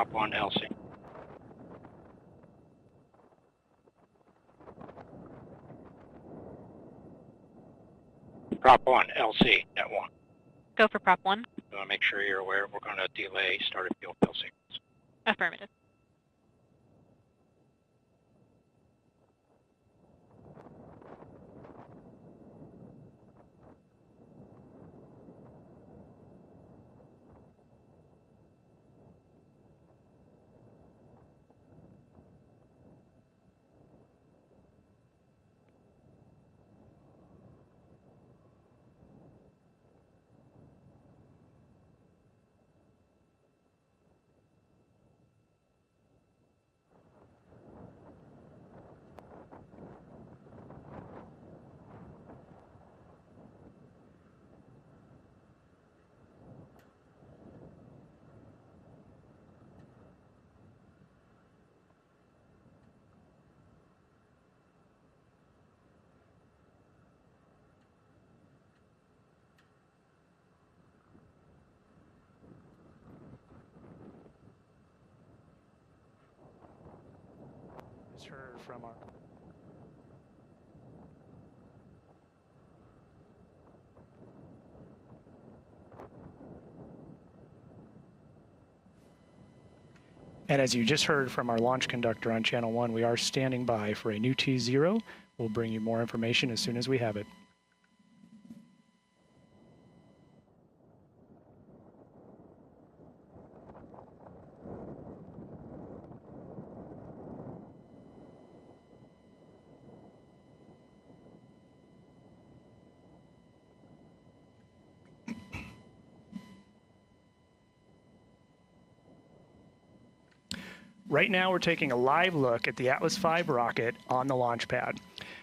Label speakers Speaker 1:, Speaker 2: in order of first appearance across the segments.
Speaker 1: Prop 1 LC. Prop 1 LC, net 1.
Speaker 2: Go for Prop 1.
Speaker 1: I want to make sure you're aware we're going to delay start of fuel fill sequence.
Speaker 2: Affirmative.
Speaker 3: Heard from our And as you just heard from our launch conductor on Channel 1, we are standing by for a new T0. We'll bring you more information as soon as we have it. Right now, we're taking a live look at the Atlas V rocket on the launch pad.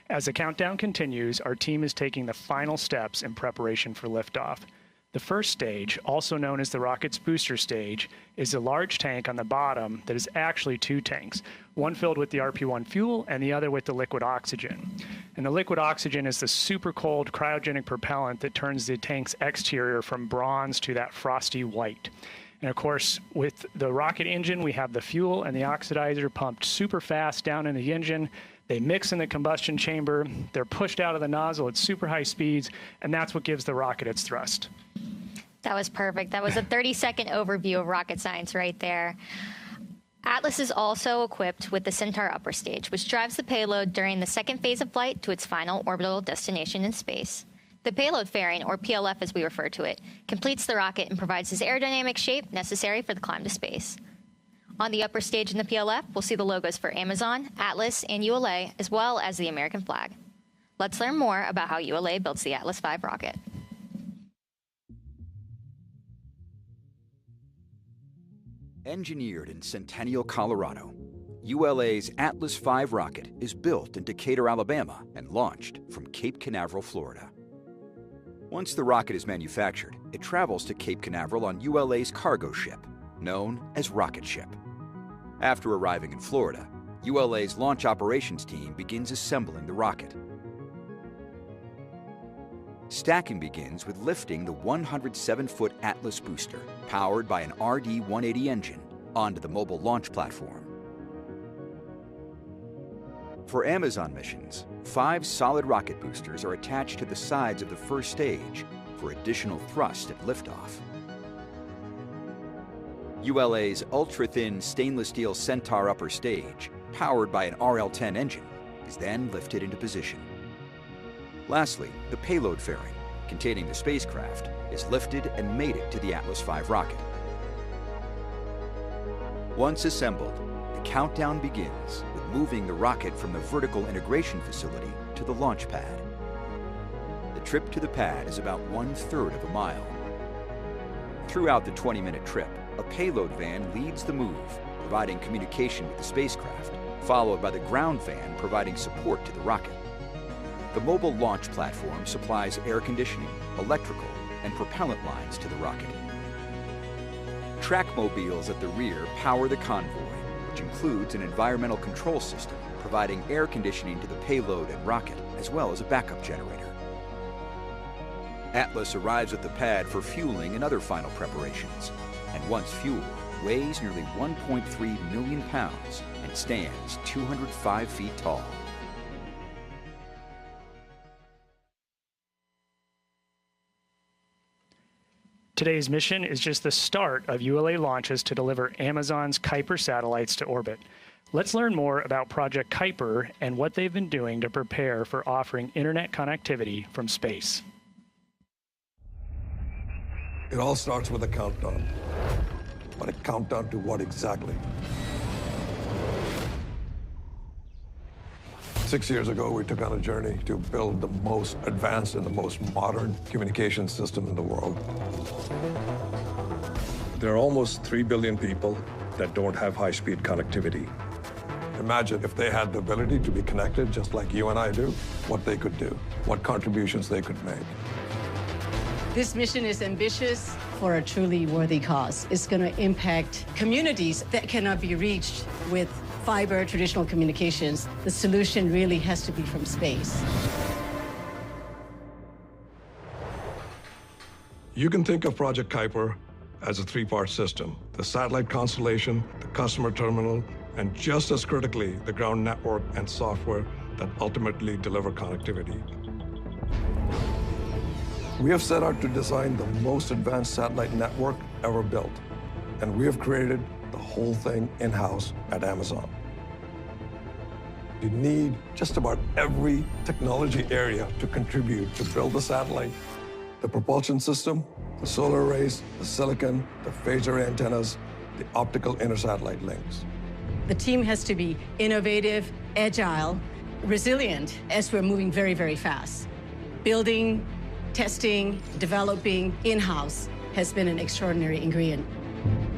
Speaker 3: As the countdown continues, our team is taking the final steps in preparation for liftoff. The first stage, also known as the rocket's booster stage, is a large tank on the bottom that is actually two tanks, one filled with the RP-1 fuel and the other with the liquid oxygen. And the liquid oxygen is the super cold cryogenic propellant that turns the tank's exterior from bronze to that frosty white. And of course, with the rocket engine, we have the fuel and the oxidizer pumped super fast down in the engine. They mix in the combustion chamber. They're pushed out of the nozzle at super high speeds, and that's what gives the rocket its thrust.
Speaker 4: That was perfect. That was a 30-second overview of rocket science right there. Atlas is also equipped with the Centaur upper stage, which drives the payload during the second phase of flight to its final orbital destination in space. The payload fairing, or PLF as we refer to it, completes the rocket and provides this aerodynamic shape necessary for the climb to space. On the upper stage in the PLF, we'll see the logos for Amazon, Atlas, and ULA, as well as the American flag. Let's learn more about how ULA builds the Atlas V rocket.
Speaker 5: Engineered in Centennial, Colorado, ULA's Atlas V rocket is built in Decatur, Alabama, and launched from Cape Canaveral, Florida. Once the rocket is manufactured, it travels to Cape Canaveral on ULA's cargo ship, known as Rocket Ship. After arriving in Florida, ULA's launch operations team begins assembling the rocket. Stacking begins with lifting the 107-foot Atlas booster, powered by an RD-180 engine, onto the mobile launch platform. For Amazon missions, 5 solid rocket boosters are attached to the sides of the first stage for additional thrust at liftoff. ULA's ultra-thin stainless steel Centaur upper stage, powered by an RL-10 engine, is then lifted into position. Lastly, the payload fairing, containing the spacecraft, is lifted and mated to the Atlas V rocket. Once assembled, the countdown begins with moving the rocket from the vertical integration facility to the launch pad. The trip to the pad is about 1/3 of a mile. Throughout the 20-minute trip, a payload van leads the move, providing communication with the spacecraft, followed by the ground van providing support to the rocket. The mobile launch platform supplies air conditioning, electrical, and propellant lines to the rocket. Track mobiles at the rear power the convoy, which includes an environmental control system providing air conditioning to the payload and rocket, as well as a backup generator. Atlas arrives at the pad for fueling and other final preparations, and once fueled, weighs nearly 1.3 million pounds and stands 205 feet tall.
Speaker 3: Today's mission is just the start of ULA launches to deliver Amazon's Kuiper satellites to orbit. Let's learn more about Project Kuiper and what they've been doing to prepare for offering internet connectivity from space.
Speaker 6: It all starts with a countdown. But a countdown to what exactly? 6 years ago, we took on a journey to build the most advanced and the most modern communication system in the world.
Speaker 7: There are almost 3 billion people that don't have high-speed connectivity.
Speaker 6: Imagine if they had the ability to be connected just like you and I do, what they could do, what contributions they could make.
Speaker 8: This mission is ambitious for a truly worthy cause. It's going to impact communities that cannot be reached with fiber, traditional communications. The solution really has to be from space.
Speaker 6: You can think of Project Kuiper as a three-part system: the satellite constellation, the customer terminal, and just as critically, the ground network and software that ultimately deliver connectivity. We have set out to design the most advanced satellite network ever built, and we have created the whole thing in-house at Amazon. You need just about every technology area to contribute to build the satellite: the propulsion system, the solar arrays, the silicon, the phased array antennas, the optical inter-satellite links.
Speaker 8: The team has to be innovative, agile, resilient, as we're moving very, very fast. Building, testing, developing in-house has been an extraordinary ingredient.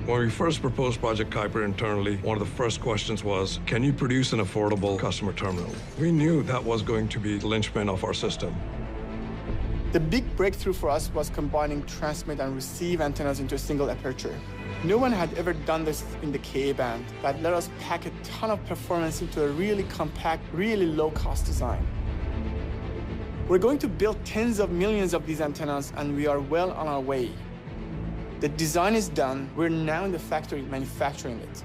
Speaker 6: When we first proposed Project Kuiper internally, one of the first questions was, can you produce an affordable customer terminal? We knew that was going to be the linchpin of our system.
Speaker 9: The big breakthrough for us was combining transmit and receive antennas into a single aperture. No one had ever done this in the Ka-band. That let us pack a ton of performance into a really compact, really low-cost design. We're going to build tens of millions of these antennas, and we are well on our way. The design is done. We're now in the factory manufacturing it.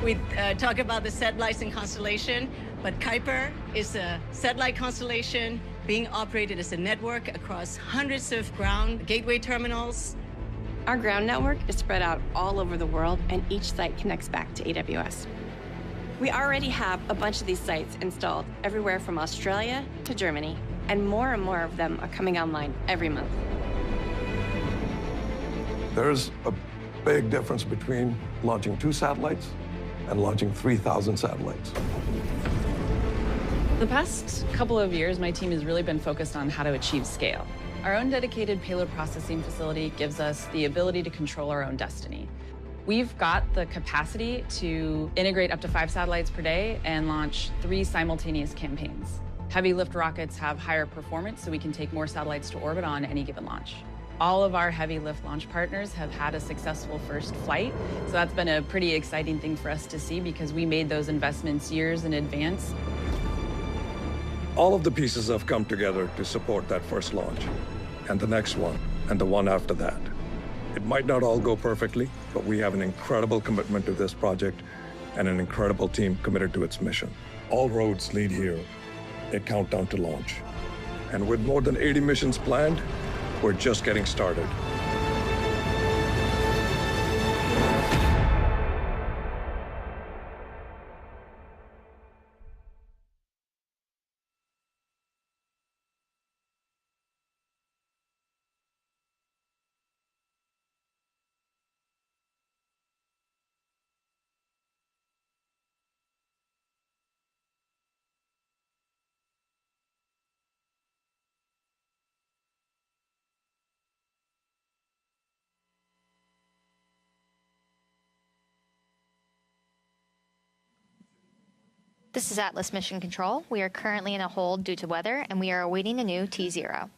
Speaker 8: We talk about the satellites and constellation, but Kuiper is a satellite constellation being operated as a network across hundreds of ground gateway terminals.
Speaker 10: Our ground network is spread out all over the world, and each site connects back to AWS. We already have a bunch of these sites installed everywhere from Australia to Germany, and more of them are coming online every month.
Speaker 6: There's a big difference between launching 2 satellites and launching 3,000 satellites.
Speaker 11: The past couple of years, my team has really been focused on how to achieve scale. Our own dedicated payload processing facility gives us the ability to control our own destiny. We've got the capacity to integrate up to 5 satellites per day and launch 3 simultaneous campaigns. Heavy lift rockets have higher performance, so we can take more satellites to orbit on any given launch. All of our heavy lift launch partners have had a successful first flight, so that's been a pretty exciting thing for us to see because we made those investments years in advance.
Speaker 7: All of the pieces have come together to support that first launch, and the next one, and the one after that. It might not all go perfectly, but we have an incredible commitment to this project and an incredible team committed to its mission. All roads lead here, a countdown to launch. And with more than 80 missions planned, we're just getting started.
Speaker 4: This is Atlas Mission Control. We are currently in a hold due to weather, and we are awaiting a new T0.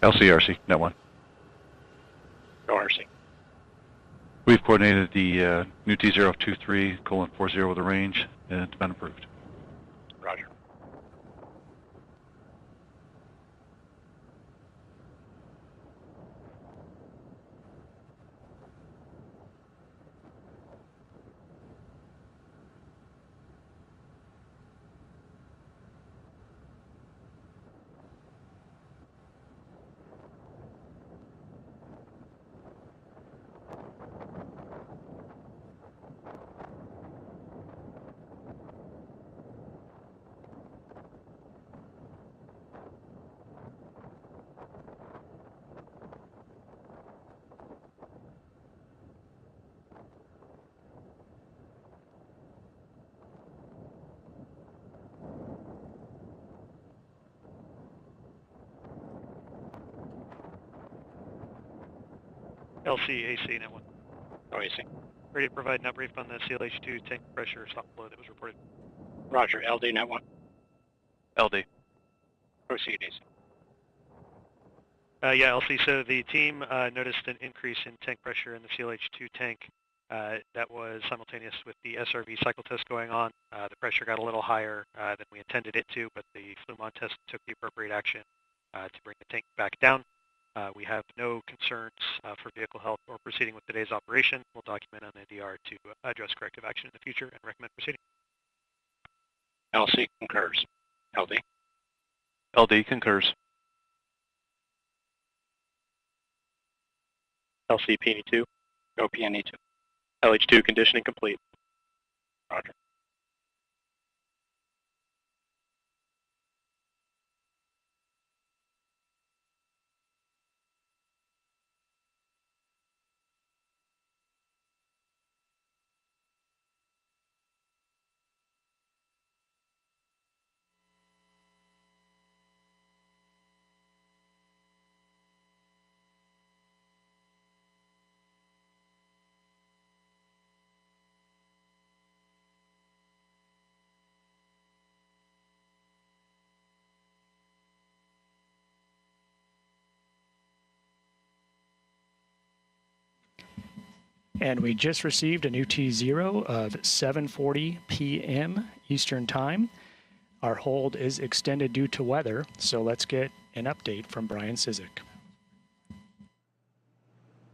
Speaker 12: LCRC, net 1.
Speaker 1: Go RC.
Speaker 12: We've coordinated the new T023:40 with the range, and it's been approved.
Speaker 1: Roger.
Speaker 13: LCAC, net 1.
Speaker 1: Go AC.
Speaker 13: Ready to provide an upbrief on the CLH2 tank pressure stop flow that was reported.
Speaker 1: Roger. LD, net 1.
Speaker 12: LD.
Speaker 1: Proceed, AC.
Speaker 13: Yeah, LC. So the team noticed an increase in tank pressure in the CLH2 tank that was simultaneous with the SRV cycle test going on. The pressure got a little higher than we intended it to, but the Flumon test took the appropriate action to bring the tank back down. We have no concerns for vehicle health or proceeding with today's operation. We'll document on the DR to address corrective action in the future and recommend proceeding.
Speaker 1: LC concurs. LD.
Speaker 12: LD concurs.
Speaker 1: LC PNE2. Go PNE2. LH2 conditioning complete. Roger.
Speaker 3: And we just received a new T0 of 7:40 p.m. Eastern Time. Our hold is extended due to weather, so let's get an update from Brian Sizik.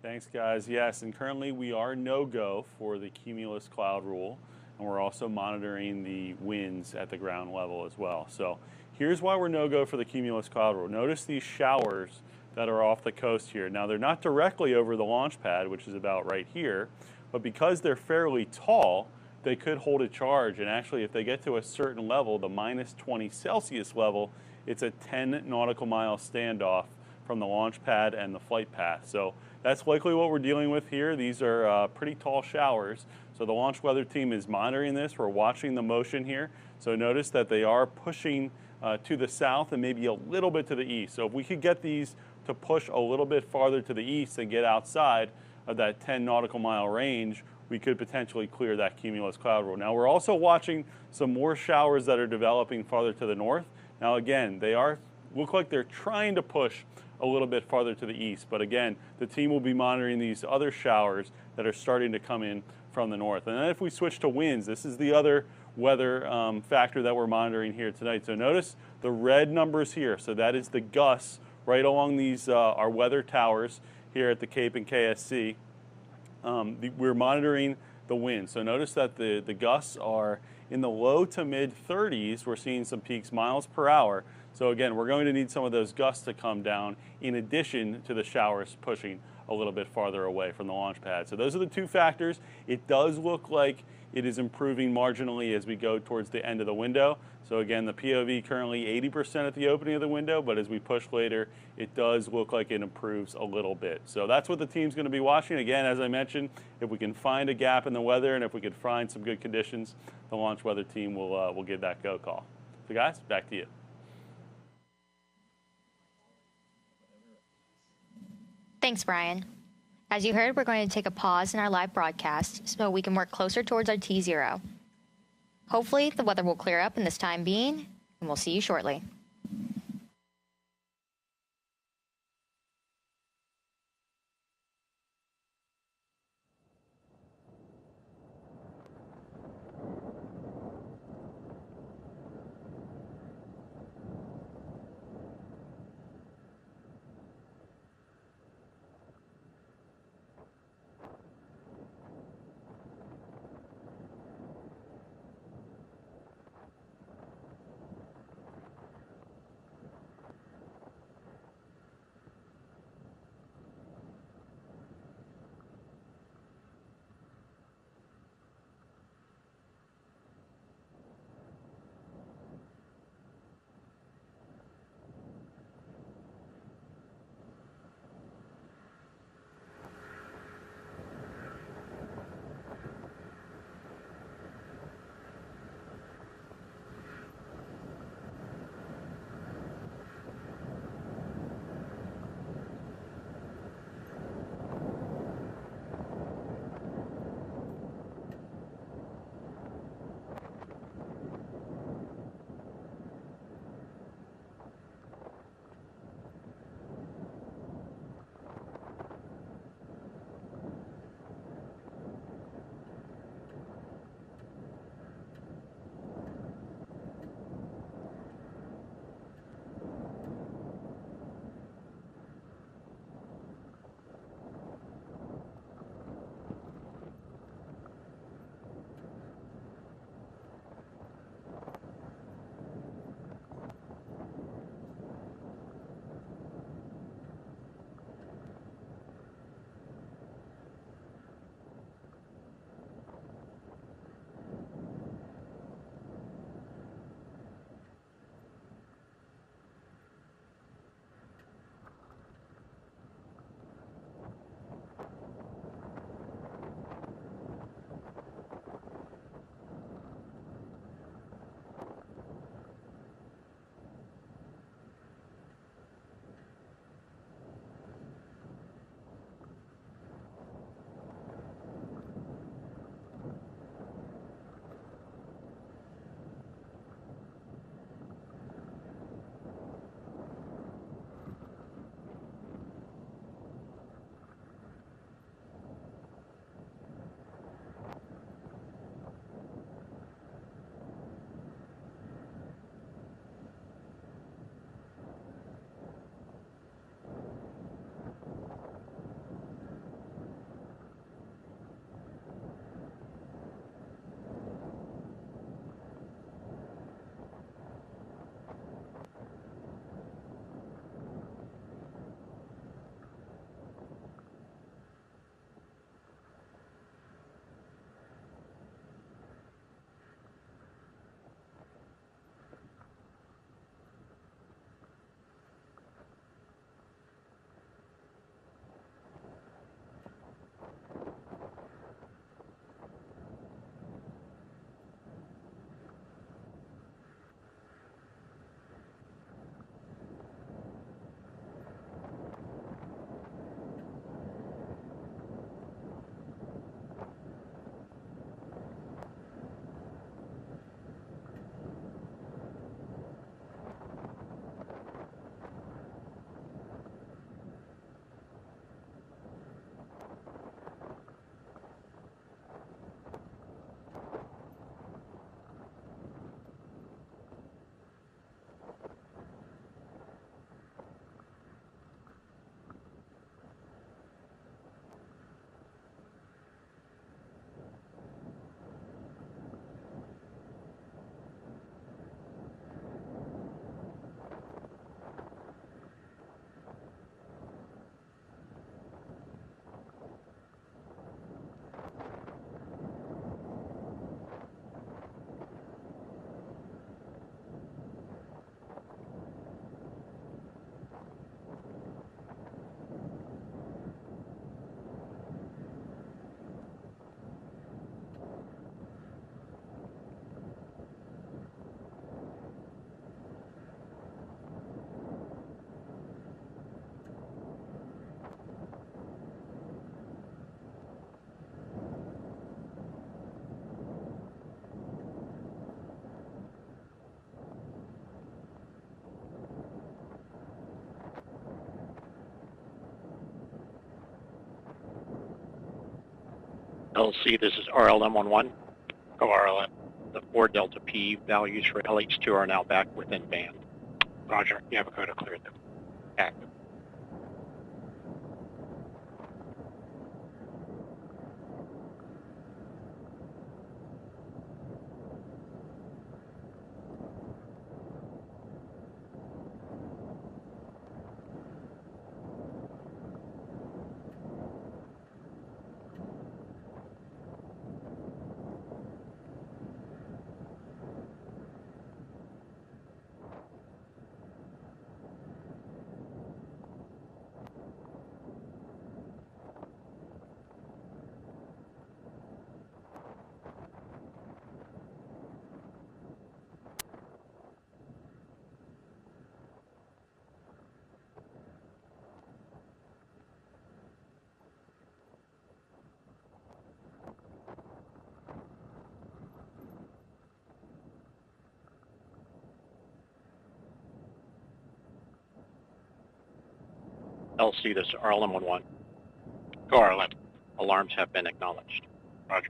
Speaker 14: Thanks, guys. Yes, and currently we are no-go for the cumulus cloud rule, and we're also monitoring the winds at the ground level as well. So here's why we're no-go for the cumulus cloud rule. Notice these showers that are off the coast here. Now, they're not directly over the launch pad, which is about right here, but because they're fairly tall, they could hold a charge. And actually, if they get to a certain level, the minus 20 Celsius level, it's a 10 nautical mile standoff from the launch pad and the flight path. So that's likely what we're dealing with here. These are pretty tall showers. So the launch weather team is monitoring this. We're watching the motion here. So notice that they are pushing to the south and maybe a little bit to the east. So if we could get these to push a little bit farther to the east and get outside of that 10 nautical mile range, we could potentially clear that cumulus cloud rule. Now, we're also watching some more showers that are developing farther to the north. Now, again, they look like they're trying to push a little bit farther to the east. But again, the team will be monitoring these other showers that are starting to come in from the north. And then if we switch to winds, this is the other weather factor that we're monitoring here tonight. So notice the red numbers here. So that is the gusts right along these our weather towers here at the Cape and KSC. We're monitoring the wind. So notice that the gusts are in the low to mid 30s. We're seeing some peaks miles per hour. So again, we're going to need some of those gusts to come down in addition to the showers pushing a little bit farther away from the launch pad. So those are the two factors. It does look like it is improving marginally as we go towards the end of the window. So again, the POV currently 80% at the opening of the window, but as we push later, it does look like it improves a little bit. So that's what the team's going to be watching. Again, as I mentioned, if we can find a gap in the weather and if we could find some good conditions, the launch weather team will give that go call. So guys, back to you.
Speaker 4: Thanks, Brian. As you heard, we're going to take a pause in our live broadcast so we can work closer towards our T0. Hopefully, the weather will clear up in this time being, and we'll see you shortly.
Speaker 1: LC, this is RLM11. Go RLM. The 4 Delta P values for LH2 are now back within band. Roger, you have a code to clear them. Active. LC, this is RLM11. Go RLM. Alarms have been acknowledged. Roger.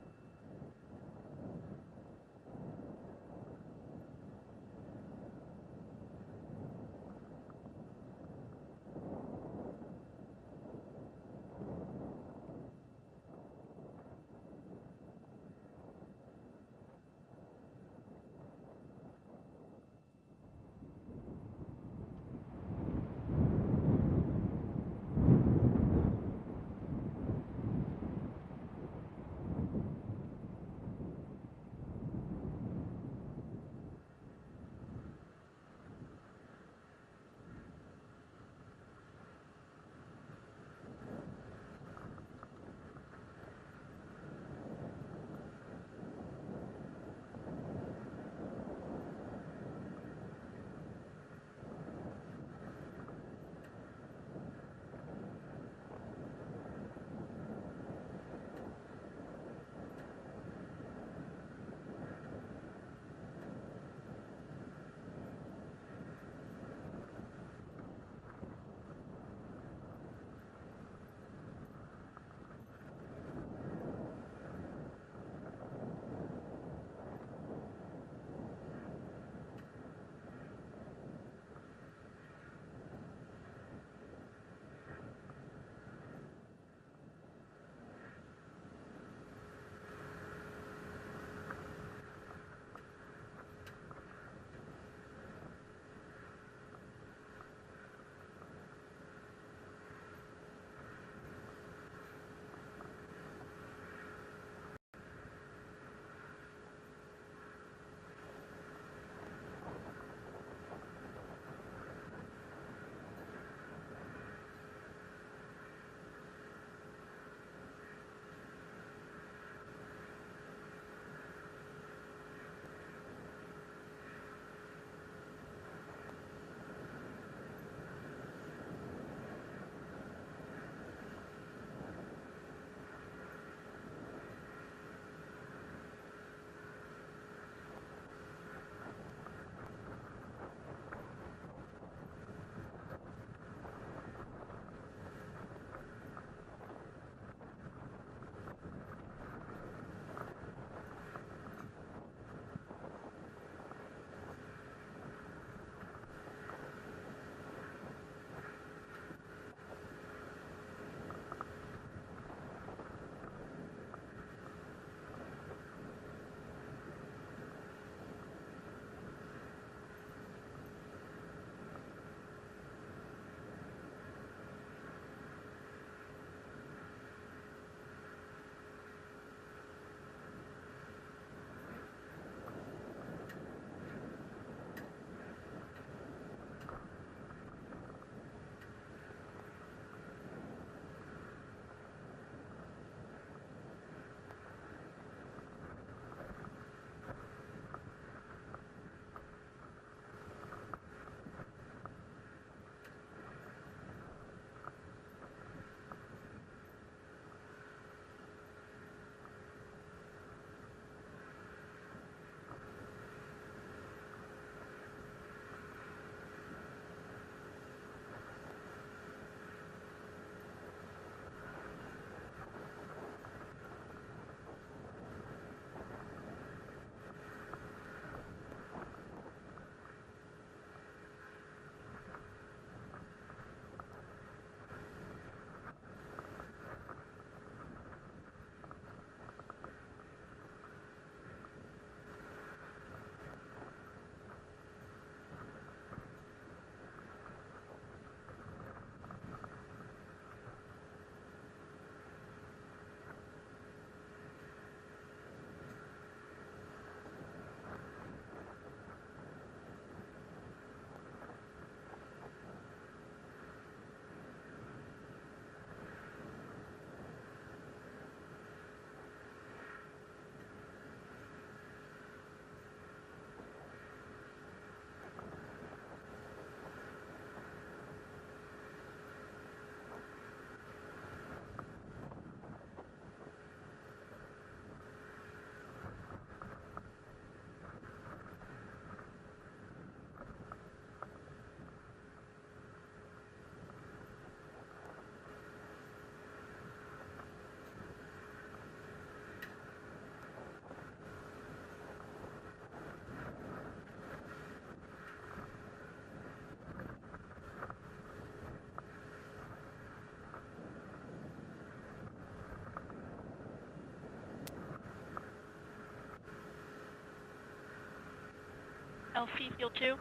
Speaker 15: LC Field 2.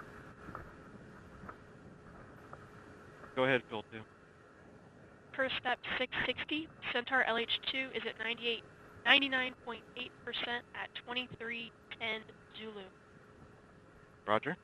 Speaker 12: Go ahead, Field 2.
Speaker 15: First step 660, Centaur LH2 is at 99.8% at 2310 Zulu.
Speaker 12: Roger.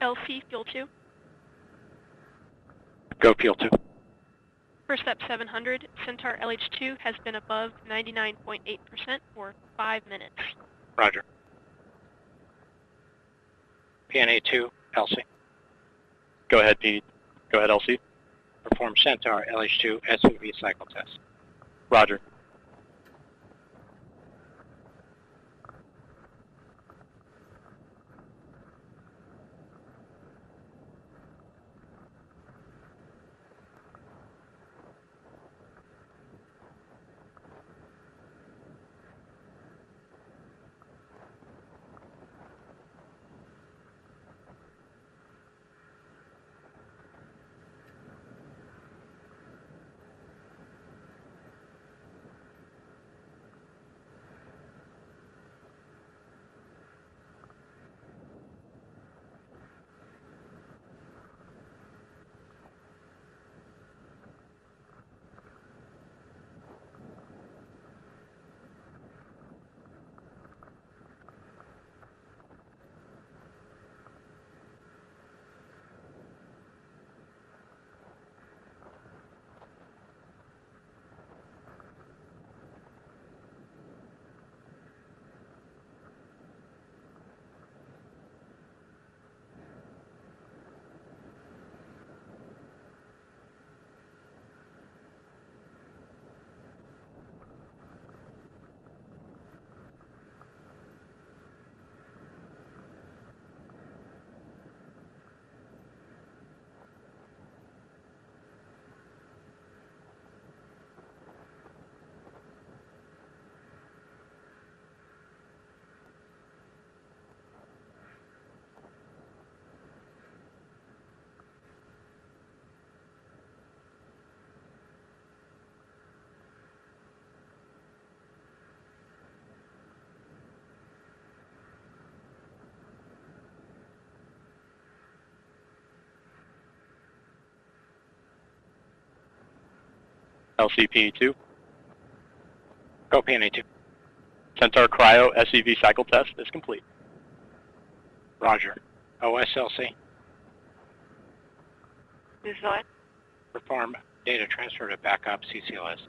Speaker 15: LC Fuel 2.
Speaker 1: Go Field 2.
Speaker 15: First step 700, Centaur LH2 has been above 99.8% for 5 minutes.
Speaker 1: Roger. PNA 2, LC. Go ahead, LC. Perform Centaur LH2 SUV cycle test. Roger. LCPE2. Go PNA2. Centaur Cryo SEV cycle test is complete. Roger. OSLC.
Speaker 15: This is what?
Speaker 1: Perform data transfer to backup CCLS.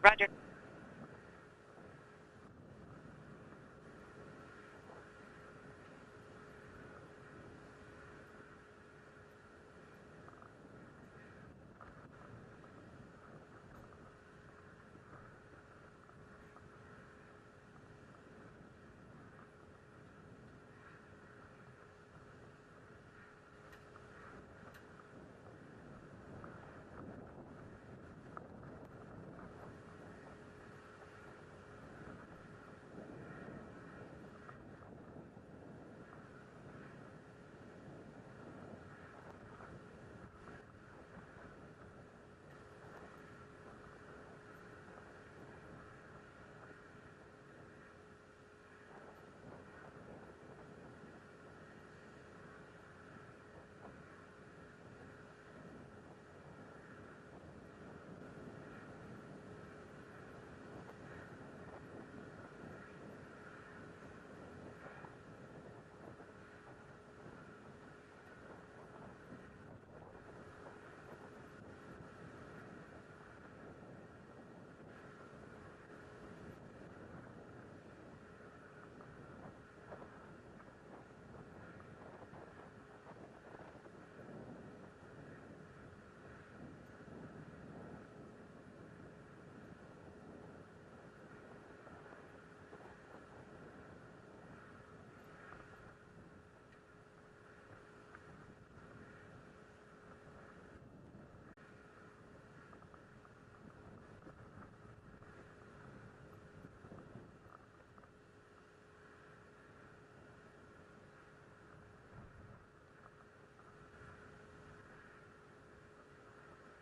Speaker 15: Roger.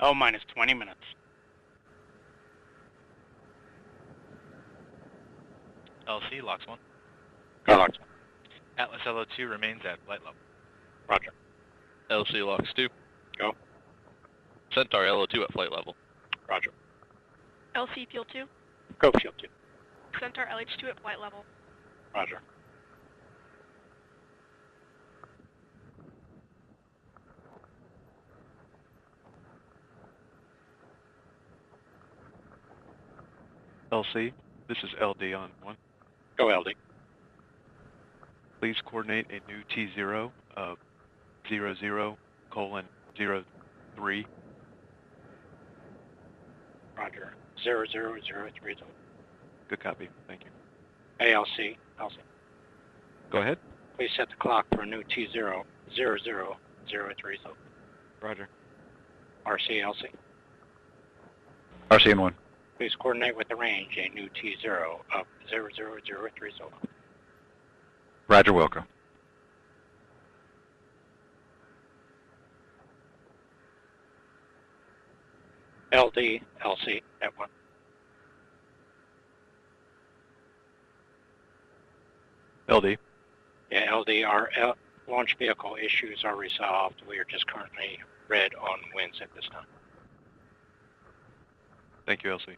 Speaker 1: Oh, minus 20 minutes.
Speaker 16: LC locks 1.
Speaker 1: Go locks 1.
Speaker 16: Atlas LO2 remains at flight level.
Speaker 1: Roger.
Speaker 16: LC locks 2.
Speaker 1: Go.
Speaker 16: Centaur LO2 at flight level.
Speaker 1: Roger.
Speaker 15: LC Fuel 2.
Speaker 1: Go Fuel 2.
Speaker 15: Centaur LH2 at flight level.
Speaker 1: Roger.
Speaker 12: LC, this is LD on 1.
Speaker 1: Go LD.
Speaker 12: Please coordinate a new T0 of 00:03.
Speaker 1: Roger. 0003.
Speaker 12: Good copy. Thank you.
Speaker 1: ALC. LC.
Speaker 12: Go ahead.
Speaker 1: Please set the clock for a new T0 0003.
Speaker 12: Roger.
Speaker 1: RCLC.
Speaker 12: RC in 1.
Speaker 1: Please coordinate with the range a new T0 of 0003.
Speaker 12: Roger, Wilco.
Speaker 1: LD, LC at 1.
Speaker 12: LD.
Speaker 1: Yeah, LD, our launch vehicle issues are resolved. We are just currently red on winds at this time.
Speaker 12: Thank you, LC.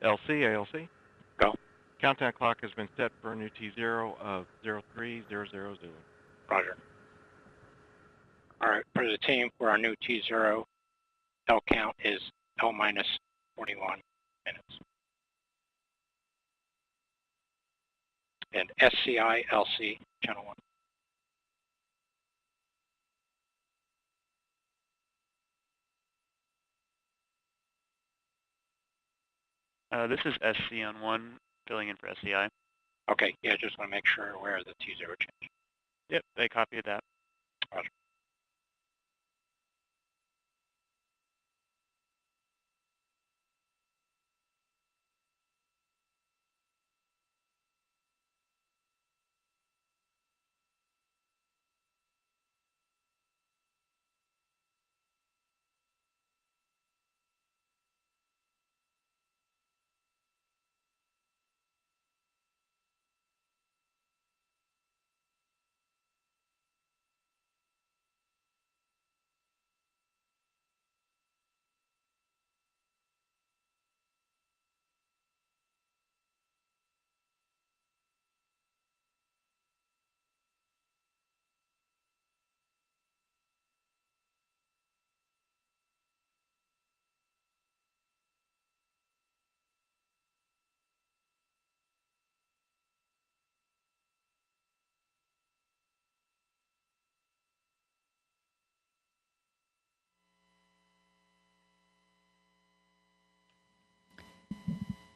Speaker 17: LC, ALC.
Speaker 1: Go.
Speaker 17: Countdown clock has been set for a new T0 of 03000.
Speaker 1: Roger. All right, for the team, for our new T0, L count is L minus 41 minutes. And SCI, LC, channel 1.
Speaker 18: This is SC on 1, filling in for SCI.
Speaker 1: Okay, yeah, just want to make sure aware of the T0 change.
Speaker 18: Yep, they copied that.
Speaker 1: Roger.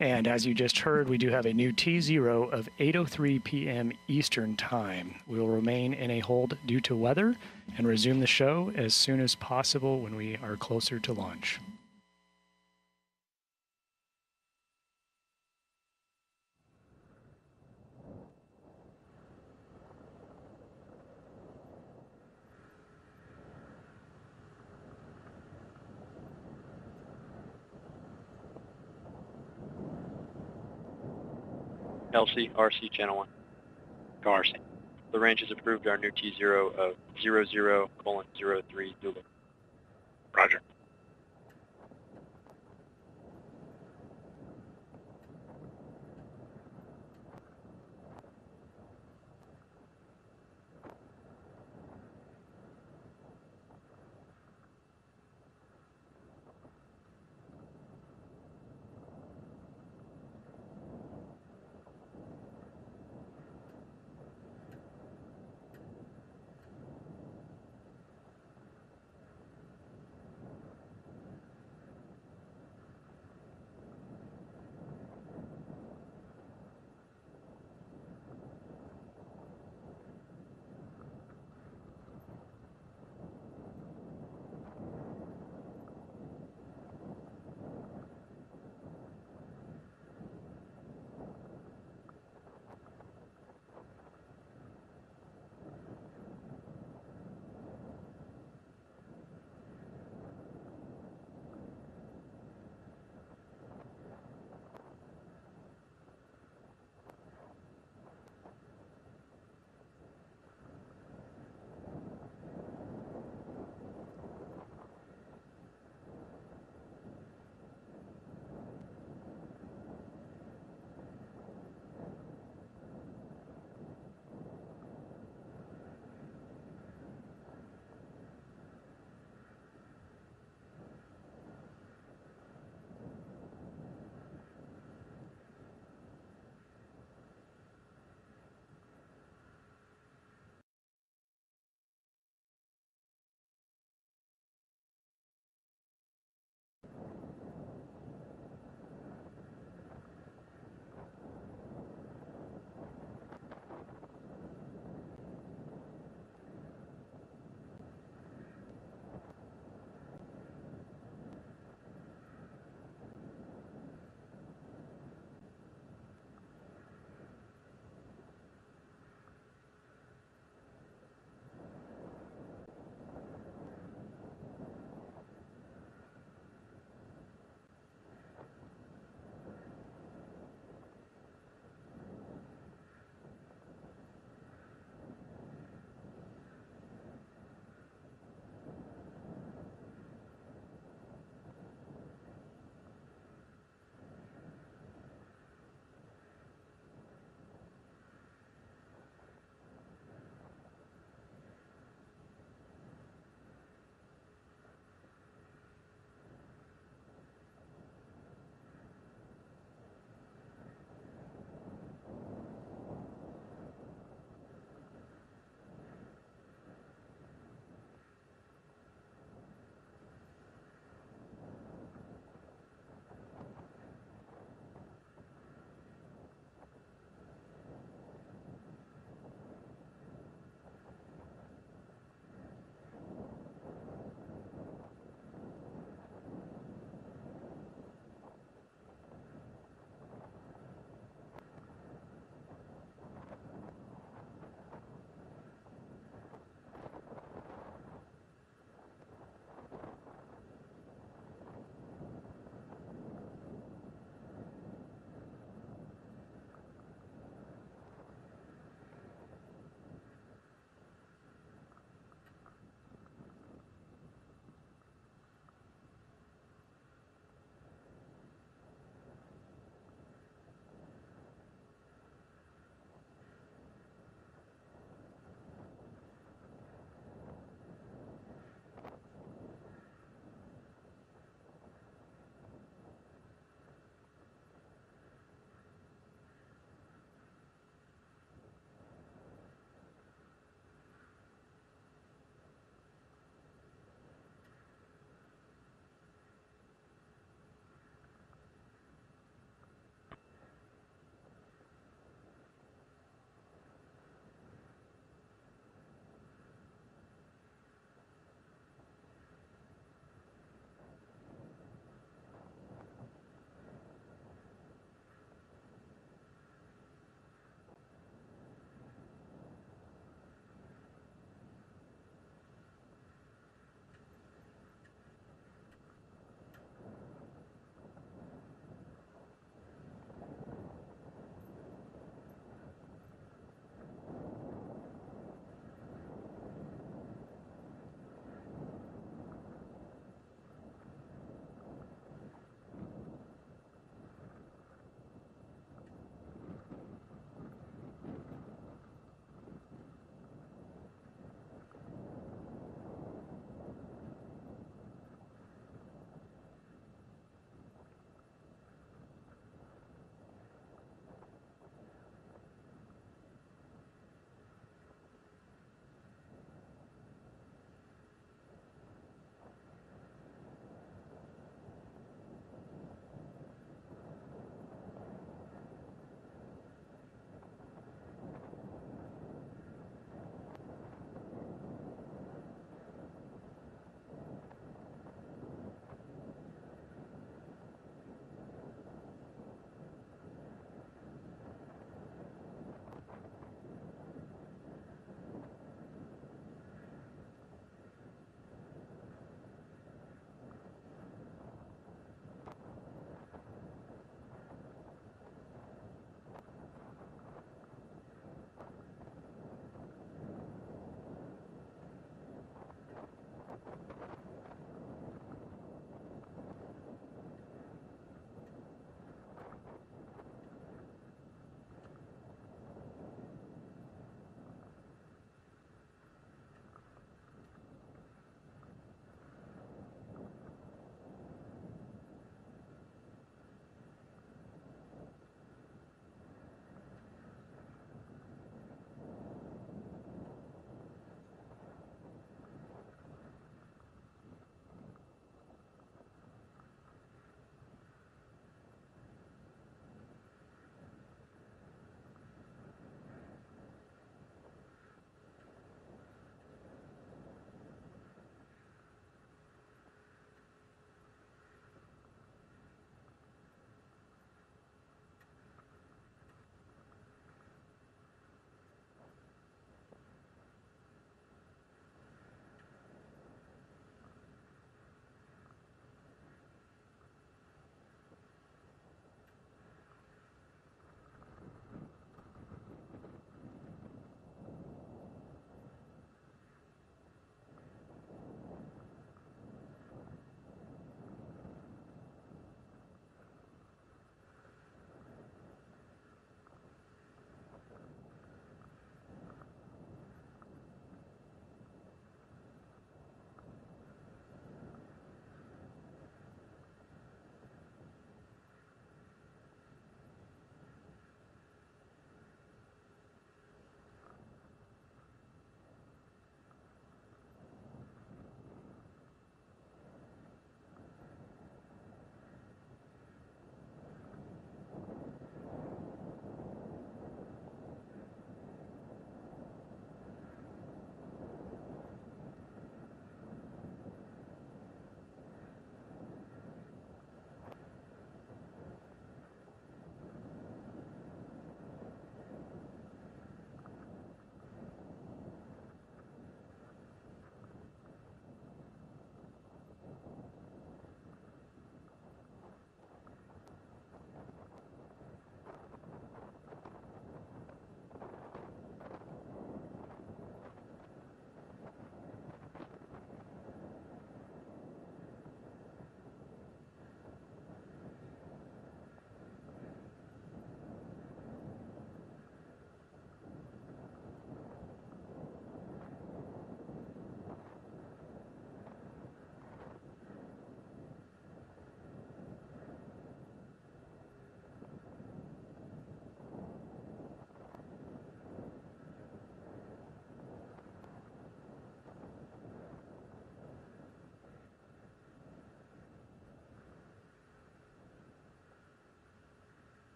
Speaker 3: And as you just heard, we do have a new T0 of 8:03 p.m. Eastern Time. We will remain in a hold due to weather and resume the show as soon as possible when we are closer to launch.
Speaker 1: LC, RC, Channel 1. Go RC. The range has approved our new T0 of 00:03 Zulu. Roger.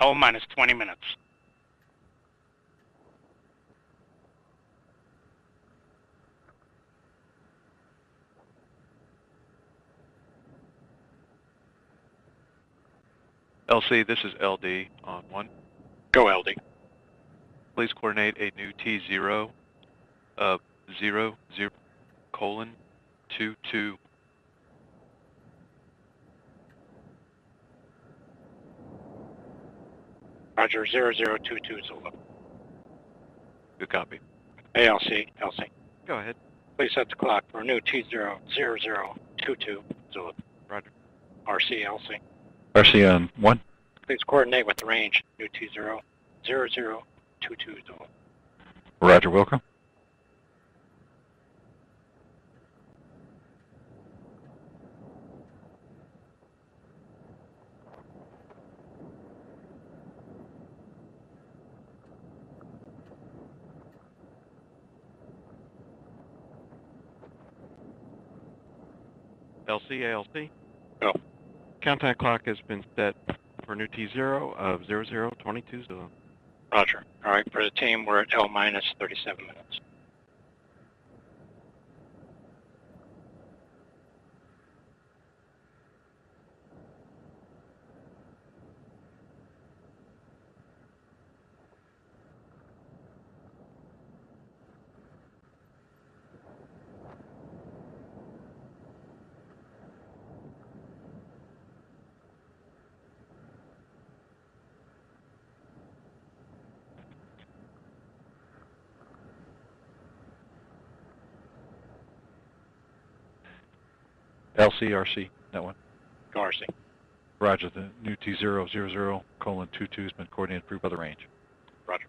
Speaker 19: L minus 20 minutes.
Speaker 17: LC, this is LD on 1.
Speaker 1: Go LD.
Speaker 17: Please coordinate a new T0 of 0, 0, colon, 2, 2.
Speaker 1: Roger, 0022 Zulu.
Speaker 17: Good copy.
Speaker 1: ALC, LC.
Speaker 17: Go ahead.
Speaker 1: Please set the clock for a new T0 0022 Zulu.
Speaker 17: Roger.
Speaker 1: RC, LC.
Speaker 12: RC on 1.
Speaker 1: Please coordinate with the range, new T0 0022 Zulu.
Speaker 12: Roger, Wilco.
Speaker 17: LC, ALC.
Speaker 1: Go.
Speaker 17: Contact clock has been set for new T0 of 0022 Zulu.
Speaker 1: Roger. All right, for the team, we're at L minus 37 minutes.
Speaker 12: LC, RC, that one.
Speaker 1: Go RC.
Speaker 12: Roger, the new T0, 00, colon, 22 has been coordinated approved by the range.
Speaker 1: Roger.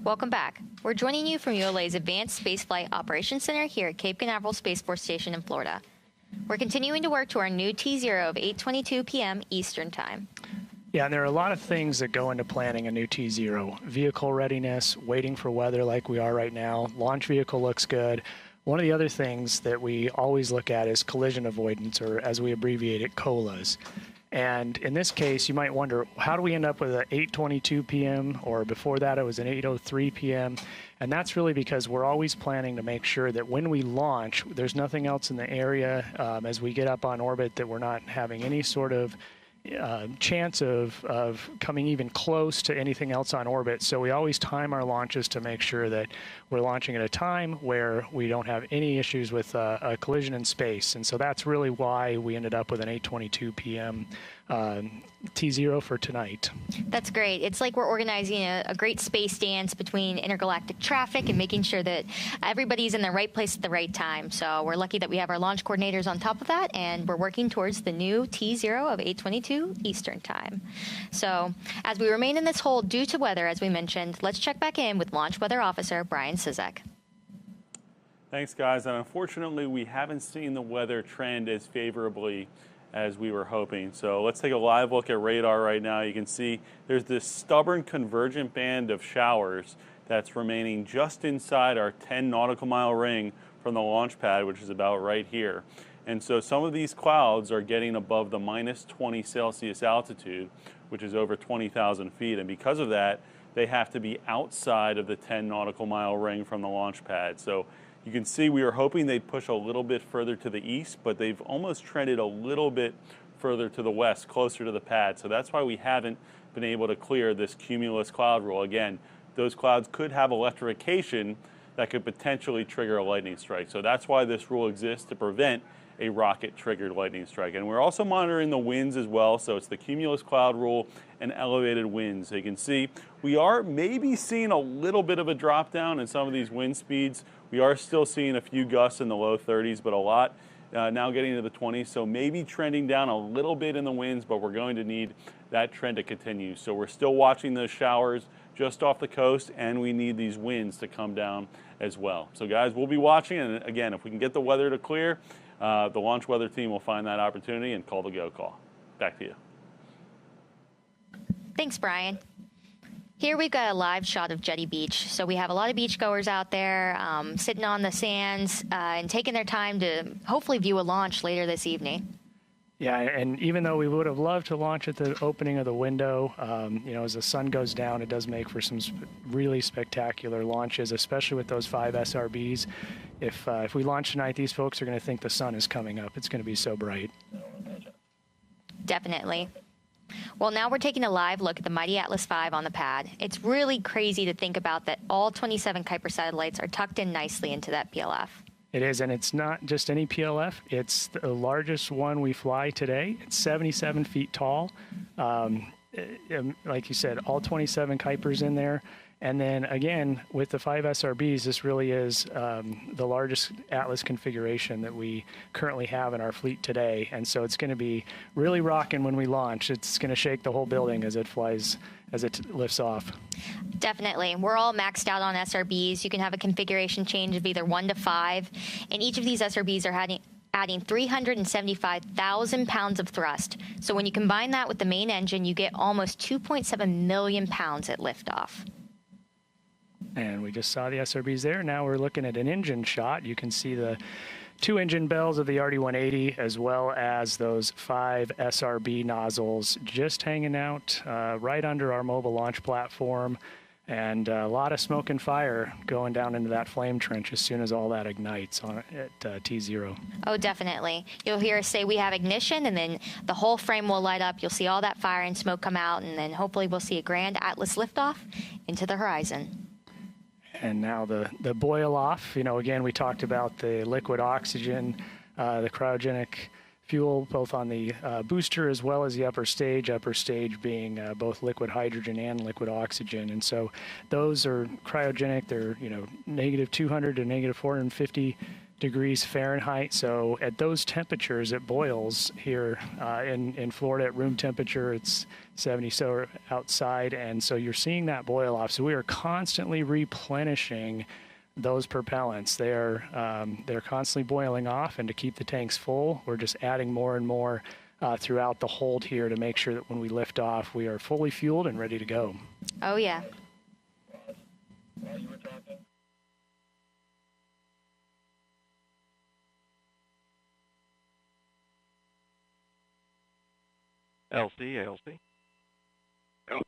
Speaker 4: Welcome back. We're joining you from ULA's Advanced Spaceflight Operations Center here at Cape Canaveral Space Force Station in Florida. We're continuing to work to our new T0 of 8:22 p.m. Eastern Time.
Speaker 3: Yeah, and there are a lot of things that go into planning a new T0. Vehicle readiness, waiting for weather like we are right now. Launch vehicle looks good. One of the other things that we always look at is collision avoidance, or as we abbreviate it, COLAs. And in this case, you might wonder, how do we end up with an 8:22 p.m. or before that it was an 8:03 p.m. And that's really because we're always planning to make sure that when we launch, there's nothing else in the area as we get up on orbit that we're not having any sort of chance of coming even close to anything else on orbit. So we always time our launches to make sure that we're launching at a time where we don't have any issues with a collision in space. And so that's really why we ended up with an 8:22 p.m. T0 for tonight.
Speaker 4: That's great. It's like we're organizing a great space dance between intergalactic traffic and making sure that everybody's in the right place at the right time. So we're lucky that we have our launch coordinators on top of that, and we're working towards the new T0 of 8:22 Eastern Time. So as we remain in this hold due to weather, as we mentioned, let's check back in with Launch Weather Officer Brian Sizek.
Speaker 14: Thanks, guys. And unfortunately, we haven't seen the weather trend as favorably as we were hoping. So let's take a live look at radar right now. You can see there's this stubborn convergent band of showers that's remaining just inside our 10 nautical mile ring from the launch pad, which is about right here. And so some of these clouds are getting above the minus 20 Celsius altitude, which is over 20,000 feet. And because of that, they have to be outside of the 10 nautical mile ring from the launch pad. So you can see we were hoping they'd push a little bit further to the east, but they've almost trended a little bit further to the west, closer to the pad. So that's why we haven't been able to clear this cumulus cloud rule. Again, those clouds could have electrification that could potentially trigger a lightning strike. So that's why this rule exists, to prevent a rocket-triggered lightning strike. And we're also monitoring the winds as well. So it's the cumulus cloud rule and elevated winds. So you can see we are maybe seeing a little bit of a drop down in some of these wind speeds. We are still seeing a few gusts in the low 30s, but a lot now getting into the 20s. So maybe trending down a little bit in the winds, but we're going to need that trend to continue. So we're still watching those showers just off the coast, and we need these winds to come down as well. So guys, we'll be watching, and again, if we can get the weather to clear, the launch weather team will find that opportunity and call the go call. Back to you.
Speaker 4: Thanks, Brian. Here we've got a live shot of Jetty Beach. So we have a lot of beachgoers out there sitting on the sands and taking their time to hopefully view a launch later this evening.
Speaker 3: Yeah, and even though we would have loved to launch at the opening of the window, as the sun goes down, it does make for some really spectacular launches, especially with those 5 SRBs. If we launch tonight, these folks are going to think the sun is coming up. It's going to be so bright.
Speaker 4: Definitely. Well, now we're taking a live look at the mighty Atlas V on the pad. It's really crazy to think about that all 27 Kuiper satellites are tucked in nicely into that PLF.
Speaker 3: It is, and it's not just any PLF. It's the largest one we fly today. It's 77 feet tall. Like you said, all 27 Kuipers in there. And then again, with the 5 SRBs, this really is the largest Atlas configuration that we currently have in our fleet today. And so it's going to be really rocking when we launch. It's going to shake the whole building as it flies, as it lifts off.
Speaker 4: Definitely. We're all maxed out on SRBs. You can have a configuration change of either 1 to 5. And each of these SRBs are adding 375,000 pounds of thrust. So when you combine that with the main engine, you get almost 2.7 million pounds at liftoff.
Speaker 3: And we just saw the SRBs there. Now we're looking at an engine shot. You can see the 2 engine bells of the RD-180, as well as those 5 SRB nozzles just hanging out right under our mobile launch platform. And a lot of smoke and fire going down into that flame trench as soon as all that ignites at T0.
Speaker 4: Oh, definitely. You'll hear us say we have ignition, and then the whole frame will light up. You'll see all that fire and smoke come out, and then hopefully we'll see a grand Atlas liftoff into the horizon.
Speaker 3: And now the boil off. Again, we talked about the liquid oxygen, the cryogenic fuel, both on the booster as well as the upper stage being both liquid hydrogen and liquid oxygen. And so those are cryogenic. They're, -200 to -450 degrees Fahrenheit. So at those temperatures, it boils here in Florida at room temperature. It's 70 so outside, and so you're seeing that boil off. So we are constantly replenishing those propellants. They're constantly boiling off, and to keep the tanks full, we're just adding more and more throughout the hold here to make sure that when we lift off, we are fully fueled and ready to go.
Speaker 4: Oh yeah.
Speaker 17: ALC. Oh.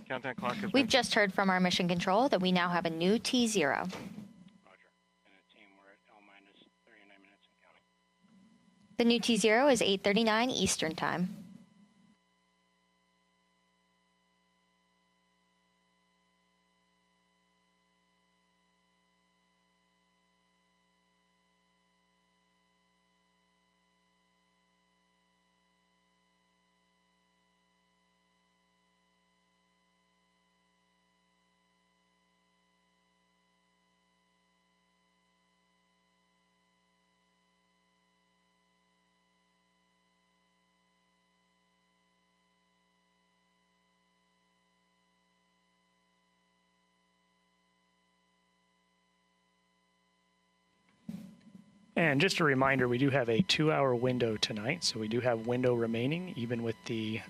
Speaker 17: Countdown clock has
Speaker 4: We've just heard from our mission control that we now have a new T0. The new T0 is 8:39 Eastern Time.
Speaker 3: And just a reminder, we do have a 2-hour window tonight, so we do have window remaining, even with the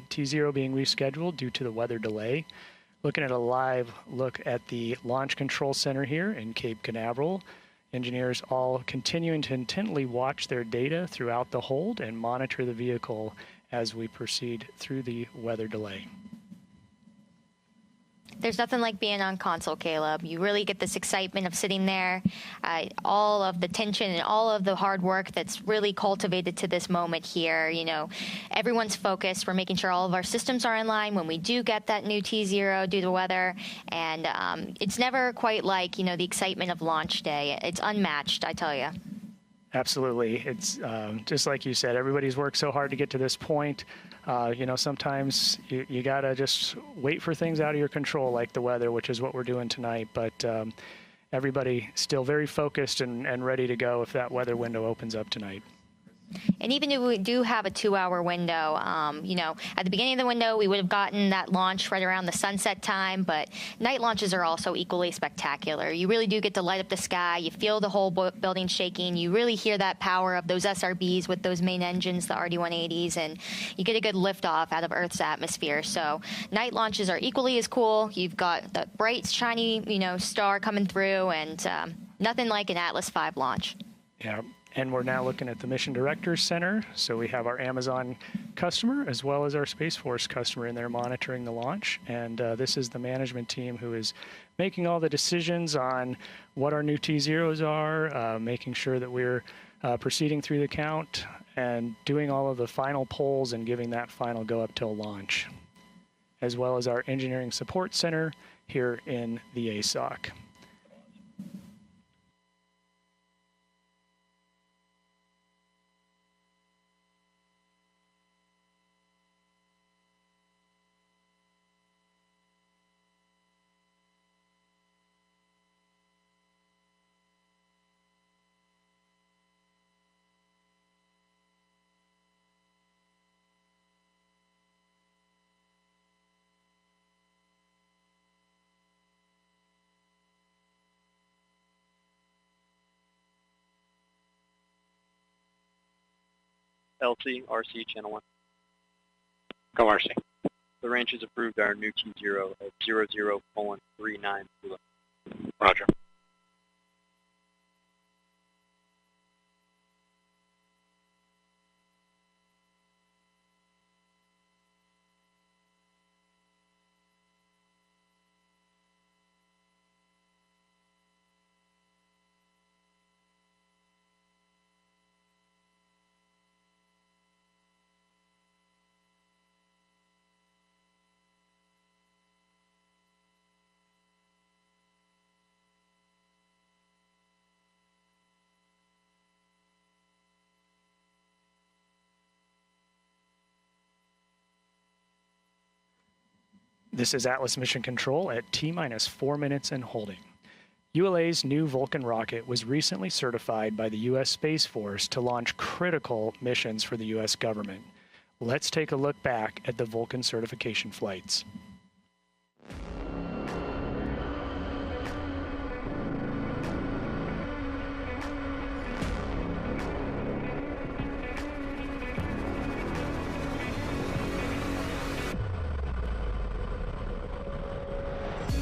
Speaker 3: T0 being rescheduled due to the weather delay. Looking at a live look at the Launch Control Center here in Cape Canaveral. Engineers all continuing to intently watch their data throughout the hold and monitor the vehicle as we proceed through the weather delay.
Speaker 4: There's nothing like being on console, Caleb. You really get this excitement of sitting there, all of the tension and all of the hard work that's really cultivated to this moment here. You know, everyone's focused. We're making sure all of our systems are in line when we do get that new T0 due to weather. And it's never quite like, you know, the excitement of launch day. It's unmatched, I tell you.
Speaker 3: Absolutely. It's just like you said, everybody's worked so hard to get to this point. You know, sometimes you got to just wait for things out of your control, like the weather, which is what we're doing tonight. But everybody still very focused and ready to go if that weather window opens up tonight.
Speaker 4: And even if we do have a 2-hour window, you know, at the beginning of the window, we would have gotten that launch right around the sunset time, but night launches are also equally spectacular. You really do get to light up the sky. You feel the whole building shaking. You really hear that power of those SRBs with those main engines, the RD-180s, and you get a good liftoff out of Earth's atmosphere. So night launches are equally as cool. You've got the bright, shiny, you know, star coming through, and nothing like an Atlas V launch.
Speaker 3: Yeah. And we're now looking at the Mission Directors Center. So we have our Amazon customer as well as our Space Force customer in there monitoring the launch. And this is the management team who is making all the decisions on what our new T0s are, making sure that we're proceeding through the count and doing all of the final polls and giving that final go up till launch, as well as our Engineering Support Center here in the ASOC.
Speaker 1: LC, RC, channel 1. Go RC. The range has approved our new T0 at 00:39 ULA. Roger.
Speaker 3: This is Atlas Mission Control at T-minus 4 minutes and holding. ULA's new Vulcan rocket was recently certified by the U.S. Space Force to launch critical missions for the U.S. government. Let's take a look back at the Vulcan certification flights.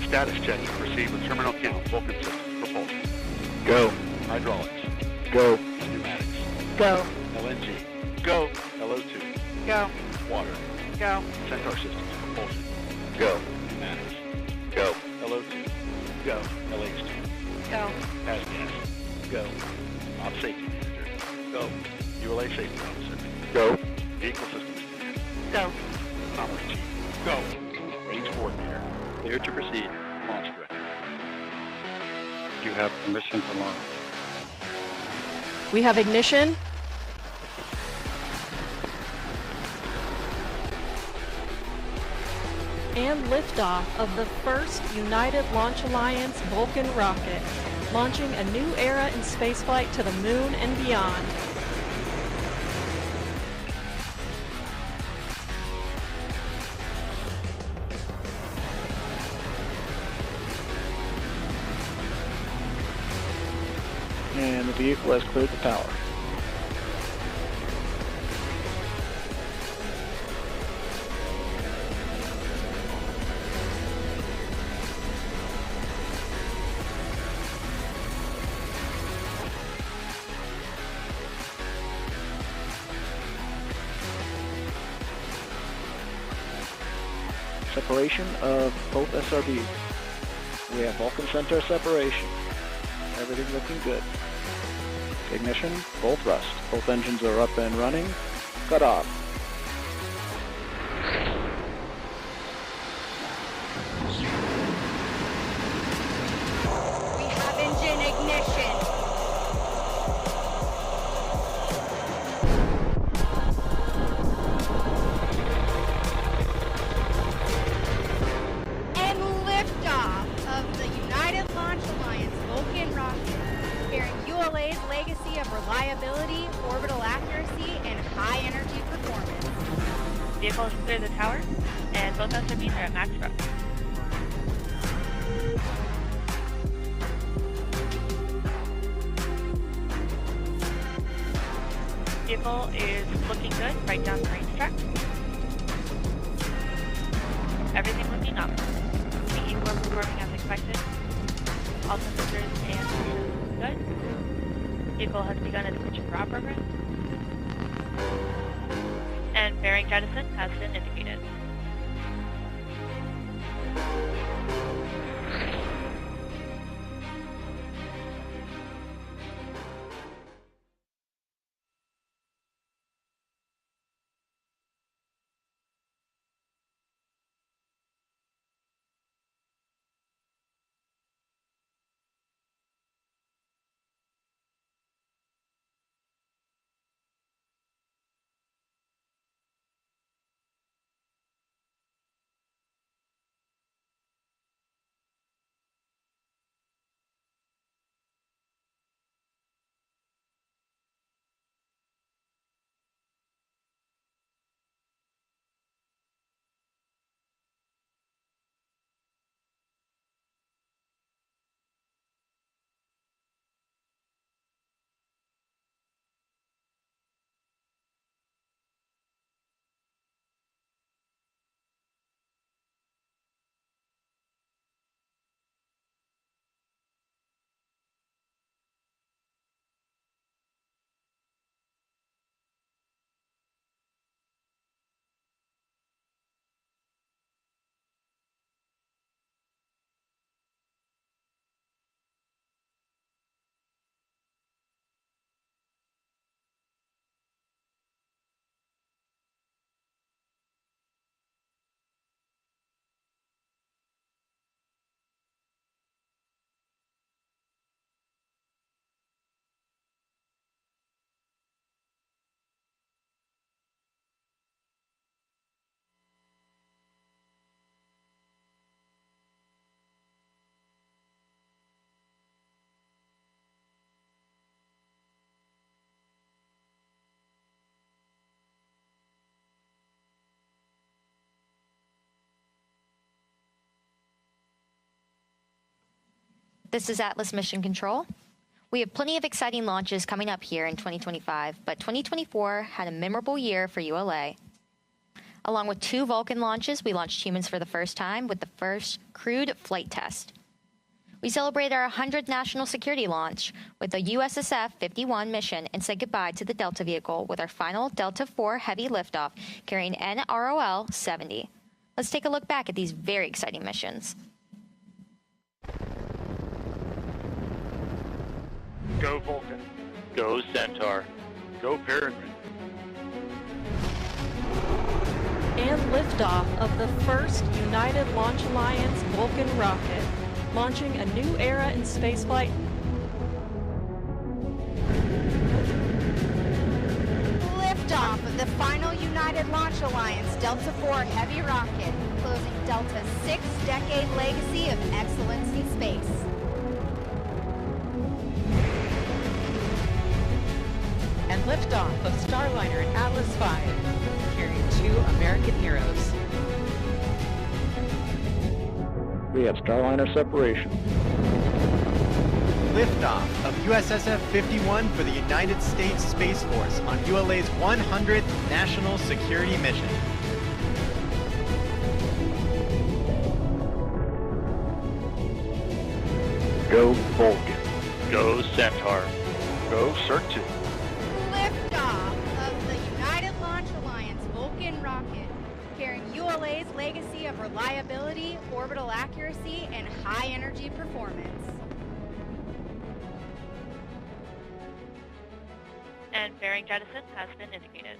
Speaker 19: Status check. Proceed with terminal count. Vulcan system. Propulsion.
Speaker 1: Go.
Speaker 19: Hydraulics.
Speaker 1: Go.
Speaker 19: Pneumatics.
Speaker 15: Go.
Speaker 19: LNG.
Speaker 15: Go.
Speaker 19: LO2.
Speaker 15: Go.
Speaker 19: Water.
Speaker 15: Go.
Speaker 19: Centaur systems. Propulsion.
Speaker 1: Go.
Speaker 19: Pneumatics.
Speaker 1: Go.
Speaker 19: LO2.
Speaker 15: Go.
Speaker 19: LH2.
Speaker 15: Go.
Speaker 19: ASGAS. Go. Op safety manager. Go. ULA safety officer.
Speaker 1: Go.
Speaker 19: Vehicle systems command.
Speaker 15: Go.
Speaker 19: Commerce chief. Go. Range coordinator. Clear to proceed. Launch director.
Speaker 1: You have permission to launch.
Speaker 15: We have ignition. And liftoff of the first United Launch Alliance Vulcan rocket, launching a new era in spaceflight to the moon and beyond.
Speaker 1: And the vehicle has cleared the tower. Separation of both SRBs. We have Vulcan Centaur separation. Everything looking good. Ignition, full thrust. Both engines are up and running. Cut off.
Speaker 20: We have engine ignition. And liftoff of the United Launch Alliance Vulcan rocket, carrying ULA's legacy of reliability, orbital accuracy, and high energy performance.
Speaker 2: Vehicle has cleared the tower, and both SRBs are at max thrust. Vehicle is looking good right down the range track. Everything looking up. CE were performing as expected. All temperatures and pressures good. Vehicle has begun its pitch and drop program. And bearing jettison has been indicated.
Speaker 4: This is Atlas Mission Control. We have plenty of exciting launches coming up here in 2025, but 2024 had a memorable year for ULA. Along with 2 Vulcan launches, we launched humans for the first time with the first crewed flight test. We celebrated our 100th national security launch with the USSF-51 mission and said goodbye to the Delta vehicle with our final Delta IV heavy liftoff carrying NROL-70. Let's take a look back at these very exciting missions.
Speaker 21: Go Vulcan.
Speaker 19: Go Centaur.
Speaker 21: Go Peregrine.
Speaker 15: And liftoff of the first United Launch Alliance Vulcan rocket, launching a new era in spaceflight.
Speaker 20: Liftoff of the final United Launch Alliance Delta IV heavy rocket, closing Delta's 6-decade legacy of excellence in space.
Speaker 22: And liftoff of Starliner and Atlas V, carrying 2 American heroes.
Speaker 1: We have Starliner separation.
Speaker 23: Liftoff of USSF-51 for the United States Space Force on ULA's 100th National Security Mission.
Speaker 19: Go Vulcan. Go Centaur.
Speaker 21: Go Cirque.
Speaker 20: Liftoff of the United Launch Alliance Vulcan rocket, carrying ULA's legacy of reliability, orbital accuracy, and high energy performance.
Speaker 2: And fairing jettison has been indicated.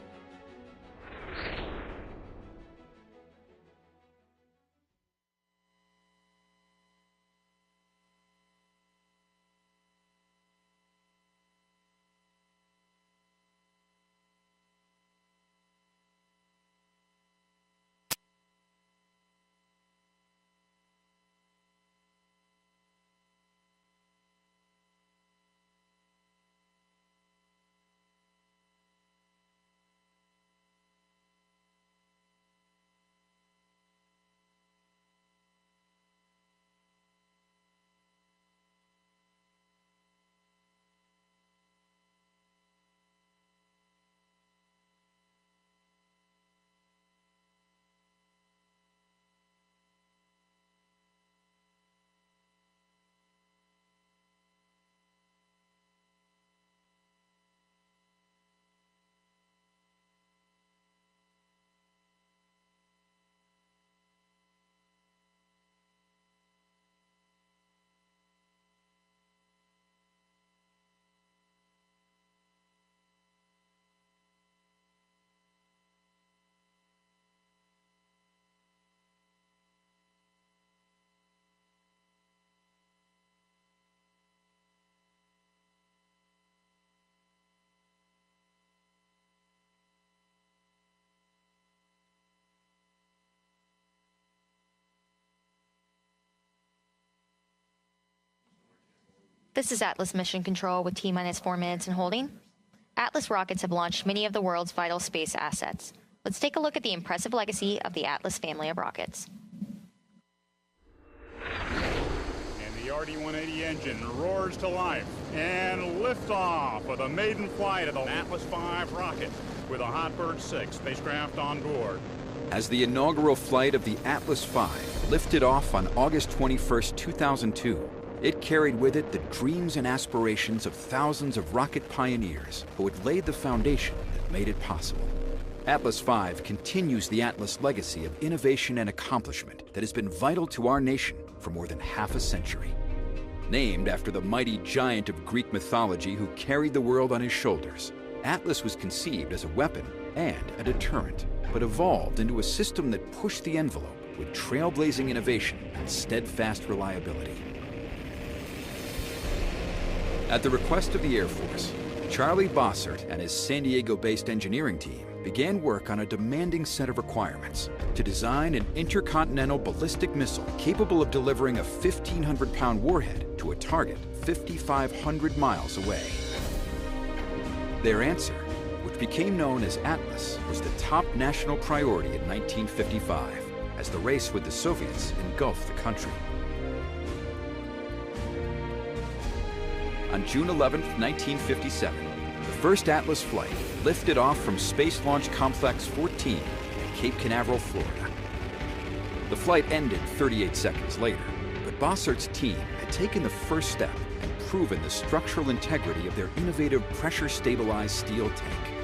Speaker 4: This is Atlas Mission Control with T-minus 4 minutes and holding. Atlas rockets have launched many of the world's vital space assets. Let's take a look at the impressive legacy of the Atlas family of rockets.
Speaker 24: And the RD-180 engine roars to life. And liftoff of the maiden flight of the Atlas V rocket with a Hotbird 6 spacecraft on board.
Speaker 5: As the inaugural flight of the Atlas V lifted off on August 21st, 2002, it carried with it the dreams and aspirations of thousands of rocket pioneers who had laid the foundation that made it possible. Atlas V continues the Atlas legacy of innovation and accomplishment that has been vital to our nation for more than half a century. Named after the mighty giant of Greek mythology who carried the world on his shoulders, Atlas was conceived as a weapon and a deterrent, but evolved into a system that pushed the envelope with trailblazing innovation and steadfast reliability. At the request of the Air Force, Charlie Bossert and his San Diego-based engineering team began work on a demanding set of requirements to design an intercontinental ballistic missile capable of delivering a 1,500-pound warhead to a target 5,500 miles away. Their answer, which became known as Atlas, was the top national priority in 1955 as the race with the Soviets engulfed the country. On June 11, 1957, the first Atlas flight lifted off from Space Launch Complex 14 at Cape Canaveral, Florida. The flight ended 38 seconds later, but Bossart's team had taken the first step and proven the structural integrity of their innovative pressure-stabilized steel tank.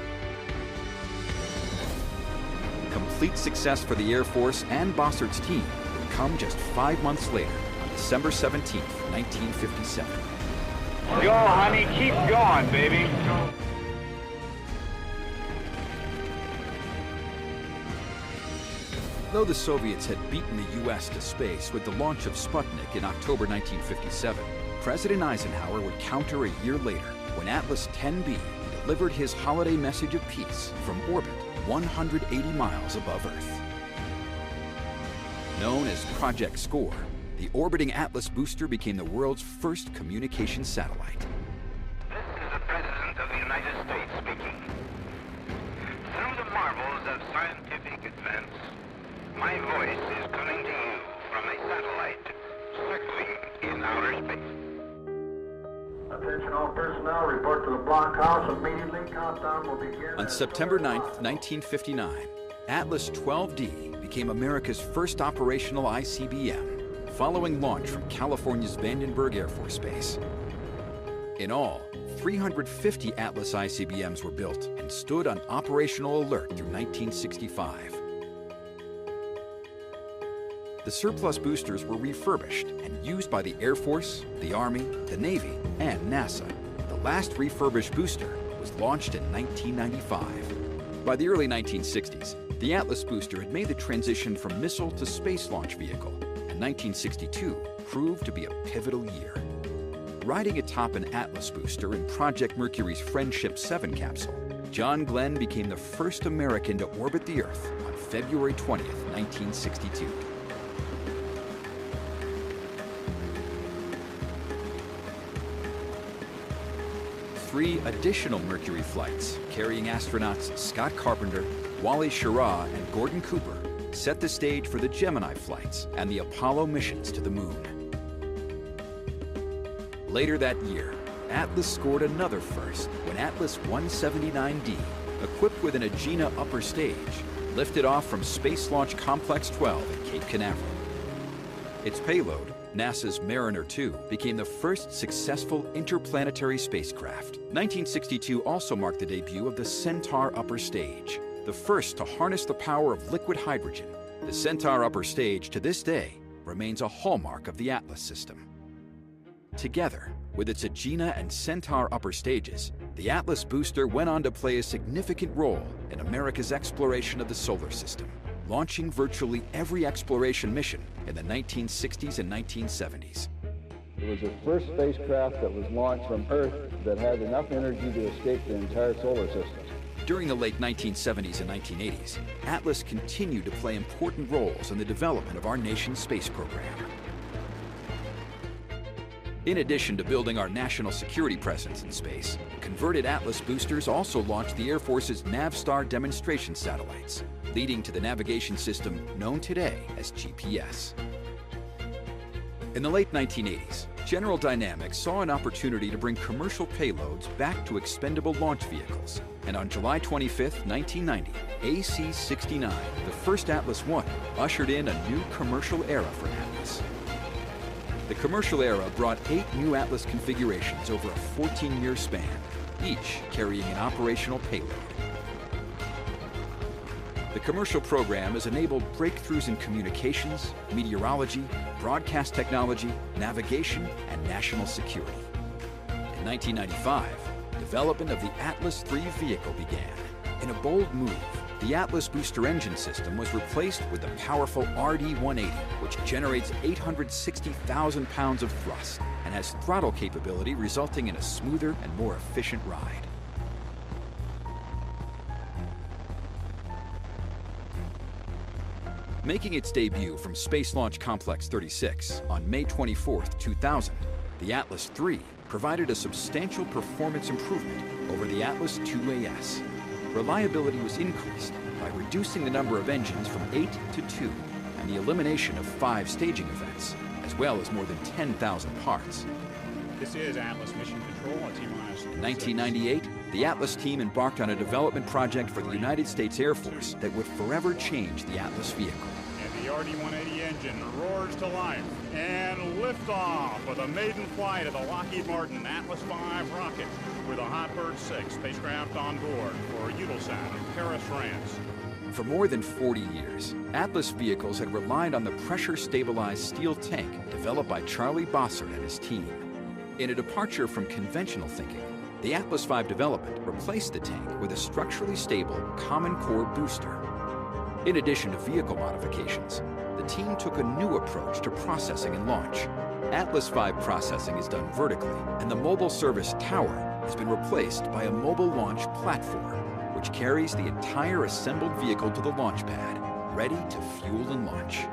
Speaker 5: Complete success for the Air Force and Bossart's team would come just 5 months later, on December 17, 1957.
Speaker 21: Go, honey, keep going, baby.
Speaker 5: Though the Soviets had beaten the U.S. to space with the launch of Sputnik in October 1957, President Eisenhower would counter a year later when Atlas 10B delivered his holiday message of peace from orbit 180 miles above Earth. Known as Project SCORE, the orbiting Atlas booster became the world's first communication satellite.
Speaker 6: This is the President of the United States speaking. Through the marvels of scientific advance, my voice is coming to you from a satellite circling in outer space.
Speaker 8: Attention all personnel, report to the blockhouse immediately. Countdown will begin.
Speaker 5: On September 9, 1959, Atlas 12D became America's first operational ICBM, following launch from California's Vandenberg Air Force Base. In all, 350 Atlas ICBMs were built and stood on operational alert through 1965. The surplus boosters were refurbished and used by the Air Force, the Army, the Navy, and NASA. The last refurbished booster was launched in 1995. By the early 1960s, the Atlas booster had made the transition from missile to space launch vehicle, and 1962 proved to be a pivotal year. Riding atop an Atlas booster in Project Mercury's Friendship 7 capsule, John Glenn became the first American to orbit the Earth on February 20th, 1962. Three additional Mercury flights, carrying astronauts Scott Carpenter, Wally Schirra, and Gordon Cooper, set the stage for the Gemini flights and the Apollo missions to the Moon. Later that year, Atlas scored another first when Atlas 179D, equipped with an Agena upper stage, lifted off from Space Launch Complex 12 at Cape Canaveral. Its payload, NASA's Mariner 2, became the first successful interplanetary spacecraft. 1962 also marked the debut of the Centaur upper stage, the first to harness the power of liquid hydrogen. The Centaur upper stage, to this day, remains a hallmark of the Atlas system. Together, with its Agena and Centaur upper stages, the Atlas booster went on to play a significant role in America's exploration of the solar system, launching virtually every exploration mission in the 1960s and 1970s.
Speaker 9: It was the first spacecraft that was launched from Earth that had enough energy to escape the entire solar system.
Speaker 5: During the late 1970s and 1980s, Atlas continued to play important roles in the development of our nation's space program. In addition to building our national security presence in space, converted Atlas boosters also launched the Air Force's Navstar demonstration satellites, leading to the navigation system known today as GPS. In the late 1980s, General Dynamics saw an opportunity to bring commercial payloads back to expendable launch vehicles, and on July 25, 1990, AC-69, the first Atlas I, ushered in a new commercial era for Atlas. The commercial era brought 8 new Atlas configurations over a 14-year span, each carrying an operational payload. The commercial program has enabled breakthroughs in communications, meteorology, broadcast technology, navigation, and national security. In 1995, development of the Atlas III vehicle began. In a bold move, the Atlas booster engine system was replaced with the powerful RD-180, which generates 860,000 pounds of thrust and has throttle capability resulting in a smoother and more efficient ride. Making its debut from Space Launch Complex 36 on May 24, 2000, the Atlas III provided a substantial performance improvement over the Atlas IIAS. Reliability was increased by reducing the number of engines from 8 to 2 and the elimination of 5 staging events, as well as more than 10,000 parts.
Speaker 24: This is Atlas Mission Control at T-minus.
Speaker 5: In 1998, the Atlas team embarked on a development project for the United States Air Force that would forever change the Atlas vehicle.
Speaker 24: And the RD-180 engine roars to life. And liftoff of the maiden flight of the Lockheed Martin Atlas V rocket with a Hotbird 6 spacecraft on board for Eutelsat in Paris, France.
Speaker 5: For more than 40 years, Atlas vehicles had relied on the pressure-stabilized steel tank developed by Charlie Bossert and his team. In a departure from conventional thinking, the Atlas V development replaced the tank with a structurally stable common core booster. In addition to vehicle modifications, the team took a new approach to processing and launch. Atlas V processing is done vertically, and the mobile service tower has been replaced by a mobile launch platform, which carries the entire assembled vehicle to the launch pad, ready to fuel and launch.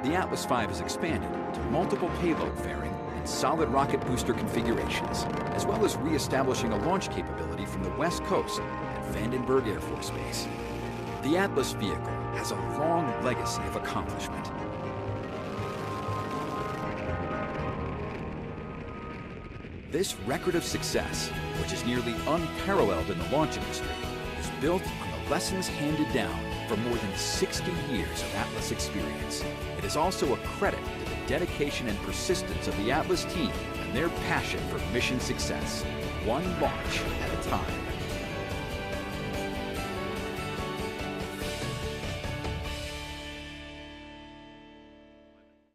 Speaker 5: The Atlas V is expanded to multiple payload fairing and solid rocket booster configurations, as well as re-establishing a launch capability from the West Coast at Vandenberg Air Force Base. The Atlas vehicle has a long legacy of accomplishment. This record of success, which is nearly unparalleled in the launch industry, is built on the lessons handed down from more than 60 years of Atlas experience. It is also a credit to the dedication and persistence of the Atlas team and their passion for mission success, one launch at a time.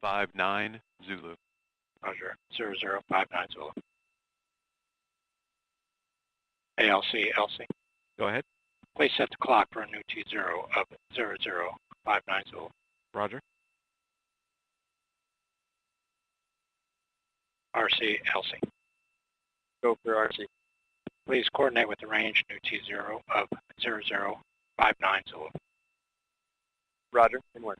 Speaker 17: Five nine Zulu.
Speaker 7: Roger. 0059 Zulu. ALC, LC.
Speaker 17: Go ahead.
Speaker 7: Please set the clock for a new T0 of 0059 Zulu.
Speaker 17: Roger.
Speaker 7: RC, LC. Go for RC. Please coordinate with the range new T0 of 0059 Zulu.
Speaker 10: Roger. In work.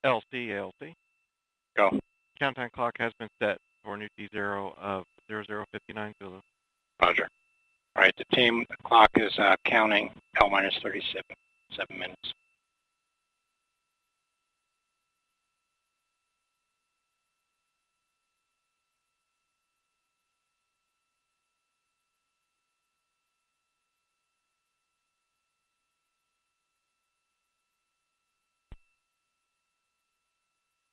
Speaker 17: LC, ALC.
Speaker 7: Go.
Speaker 17: Countdown clock has been set for new T0 of 0059 Zulu.
Speaker 7: Roger. All right, the team, the clock is counting L-minus 37 minutes.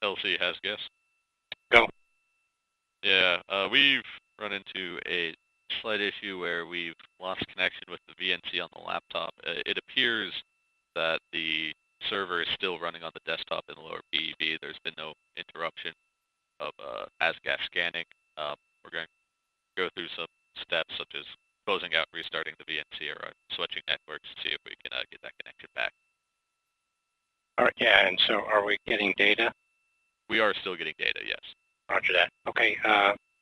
Speaker 16: LC has guess.
Speaker 7: Go.
Speaker 16: Yeah, we've run into a slight issue where we've lost connection with the VNC on the laptop. It appears that the server is still running on the desktop in the lower PEB. There's been no interruption of ASGAS scanning. We're going to go through some steps such as closing out, restarting the VNC, or switching networks to see if we can get that connection back.
Speaker 7: All right, yeah, and so are we getting data?
Speaker 16: We are still getting data, yes.
Speaker 7: Roger that. Okay,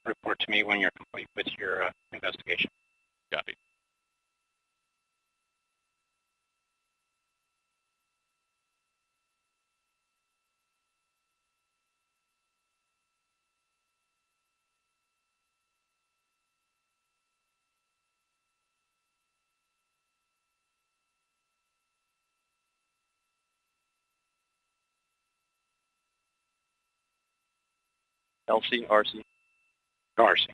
Speaker 7: report to me when you're complete with your investigation.
Speaker 16: Copy.
Speaker 10: LC, RC.
Speaker 7: RC.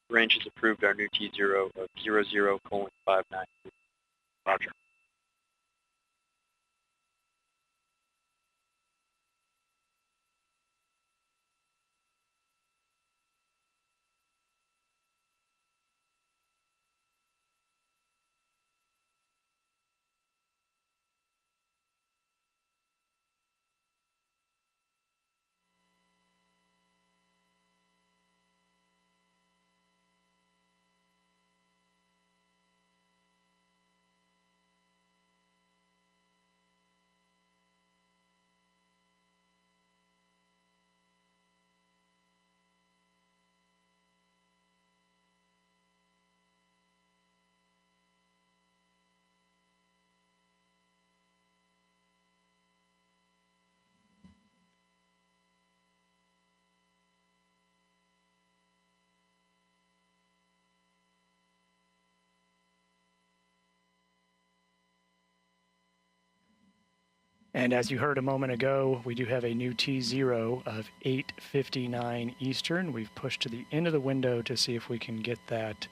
Speaker 10: Range has approved our new T0 of 00:59.
Speaker 7: Roger.
Speaker 3: And as you heard a moment ago, we do have a new T0 of 8:59 Eastern. We've pushed to the end of the window to see if we can get that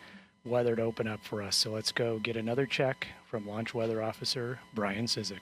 Speaker 3: weather to open up for us. So let's go get another check from Launch Weather Officer Brian Sizik.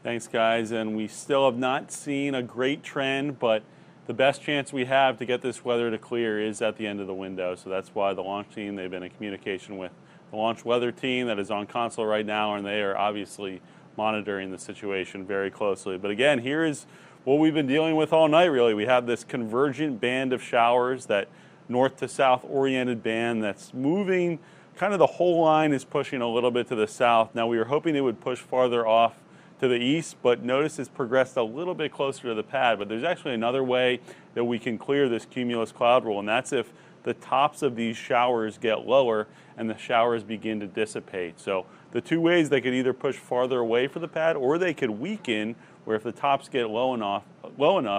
Speaker 14: Thanks, guys. And we still have not seen a great trend, but the best chance we have to get this weather to clear is at the end of the window. So that's why the launch team, they've been in communication with the launch weather team that is on console right now, and they are obviously monitoring the situation very closely. But again, here is what we've been dealing with all night, really. We have this convergent band of showers, that north to south oriented band that's moving. Kind of the whole line is pushing a little bit to the south. Now, we were hoping it would push farther off to the east, but notice it's progressed a little bit closer to the pad. But there's actually another way that we can clear this cumulus cloud rule, and that's if the tops of these showers get lower and the showers begin to dissipate. So the two ways, they could either push farther away from the pad, or they could weaken, where if the tops get low enough,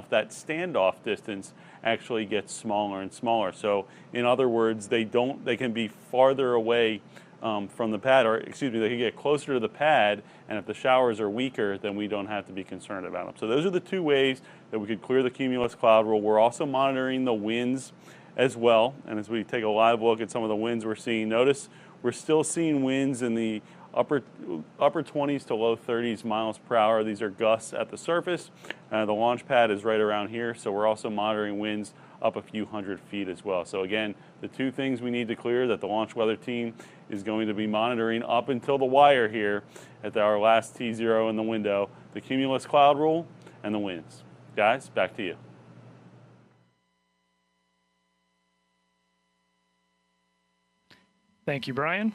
Speaker 14: that standoff distance actually gets smaller and smaller. So in other words, they can be farther away from the pad, or excuse me, they can get closer to the pad, and if the showers are weaker, then we don't have to be concerned about them. So those are the two ways that we could clear the cumulus cloud rule. We're also monitoring the winds as well, and as we take a live look at some of the winds we're seeing, notice we're still seeing winds in the upper 20s to low 30s miles per hour. These are gusts at the surface. The launch pad is right around here, so we're also monitoring winds up a few hundred feet as well. So again, the two things we need to clear that the launch weather team is going to be monitoring up until the wire here at our last T0 in the window, the cumulus cloud rule and the winds. Guys, back to you.
Speaker 3: Thank you, Brian.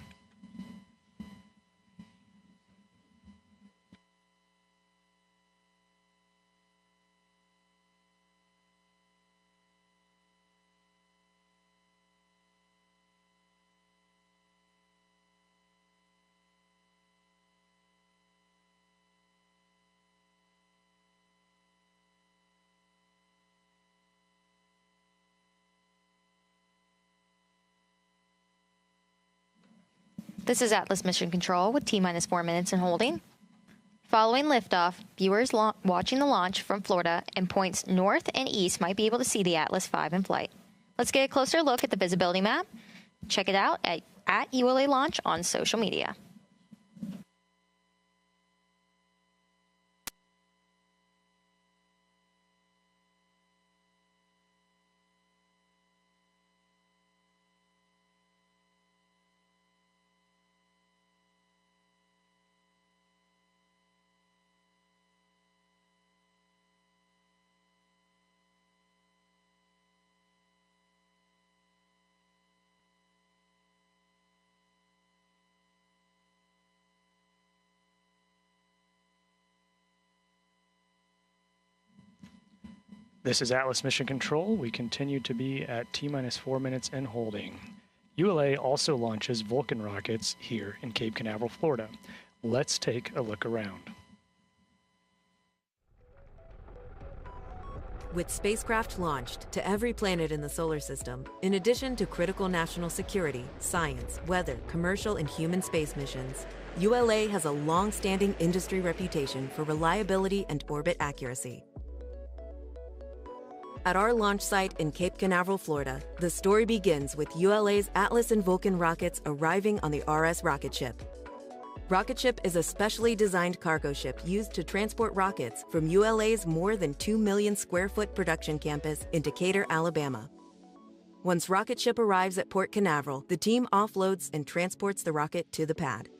Speaker 4: This is Atlas Mission Control with T-minus 4 minutes and holding. Following liftoff, viewers watching the launch from Florida and points north and east might be able to see the Atlas V in flight. Let's get a closer look at the visibility map. Check it out at ULA Launch on social media.
Speaker 3: This is Atlas Mission Control. We continue to be at T-minus 4 minutes and holding. ULA also launches Vulcan rockets here in Cape Canaveral, Florida. Let's take a look around.
Speaker 11: With spacecraft launched to every planet in the solar system, in addition to critical national security, science, weather, commercial, and human space missions, ULA has a long-standing industry reputation for reliability and orbit accuracy. At our launch site in Cape Canaveral, Florida, the story begins with ULA's Atlas and Vulcan rockets arriving on the RS rocket ship. Rocket ship is a specially designed cargo ship used to transport rockets from ULA's more than 2 million square foot production campus in Decatur, Alabama. Once rocket ship arrives at Port Canaveral, the team offloads and transports the rocket to the pad.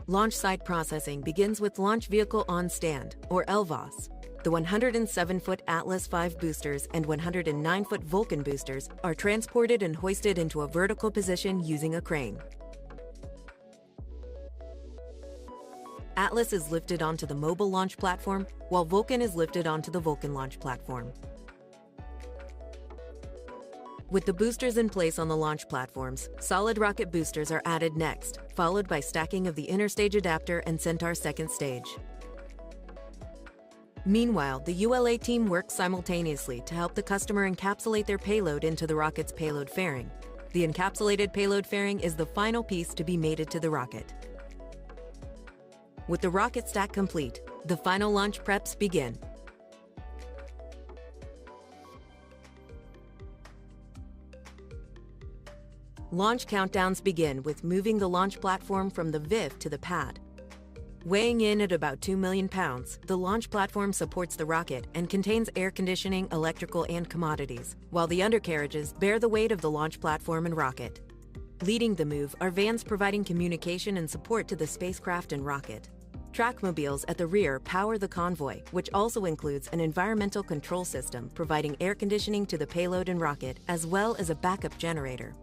Speaker 11: Launch site processing begins with Launch Vehicle on Stand, or LVOS. The 107-foot Atlas V boosters and 109-foot Vulcan boosters are transported and hoisted into a vertical position using a crane. Atlas is lifted onto the mobile launch platform, while Vulcan is lifted onto the Vulcan launch platform. With the boosters in place on the launch platforms, solid rocket boosters are added next, followed by stacking of the interstage adapter and Centaur second stage. Meanwhile, the ULA team works simultaneously to help the customer encapsulate their payload into the rocket's payload fairing. The encapsulated payload fairing is the final piece to be mated to the rocket. With the rocket stack complete, the final launch preps begin. Launch countdowns begin with moving the launch platform from the VIV to the pad. Weighing in at about 2 million pounds, the launch platform supports the rocket and contains air conditioning, electrical, and commodities, while the undercarriages bear the weight of the launch platform and rocket. Leading the move are vans providing communication and support to the spacecraft and rocket. Trackmobiles at the rear power the convoy, which also includes an environmental control system providing air conditioning to the payload and rocket, as well as a backup generator.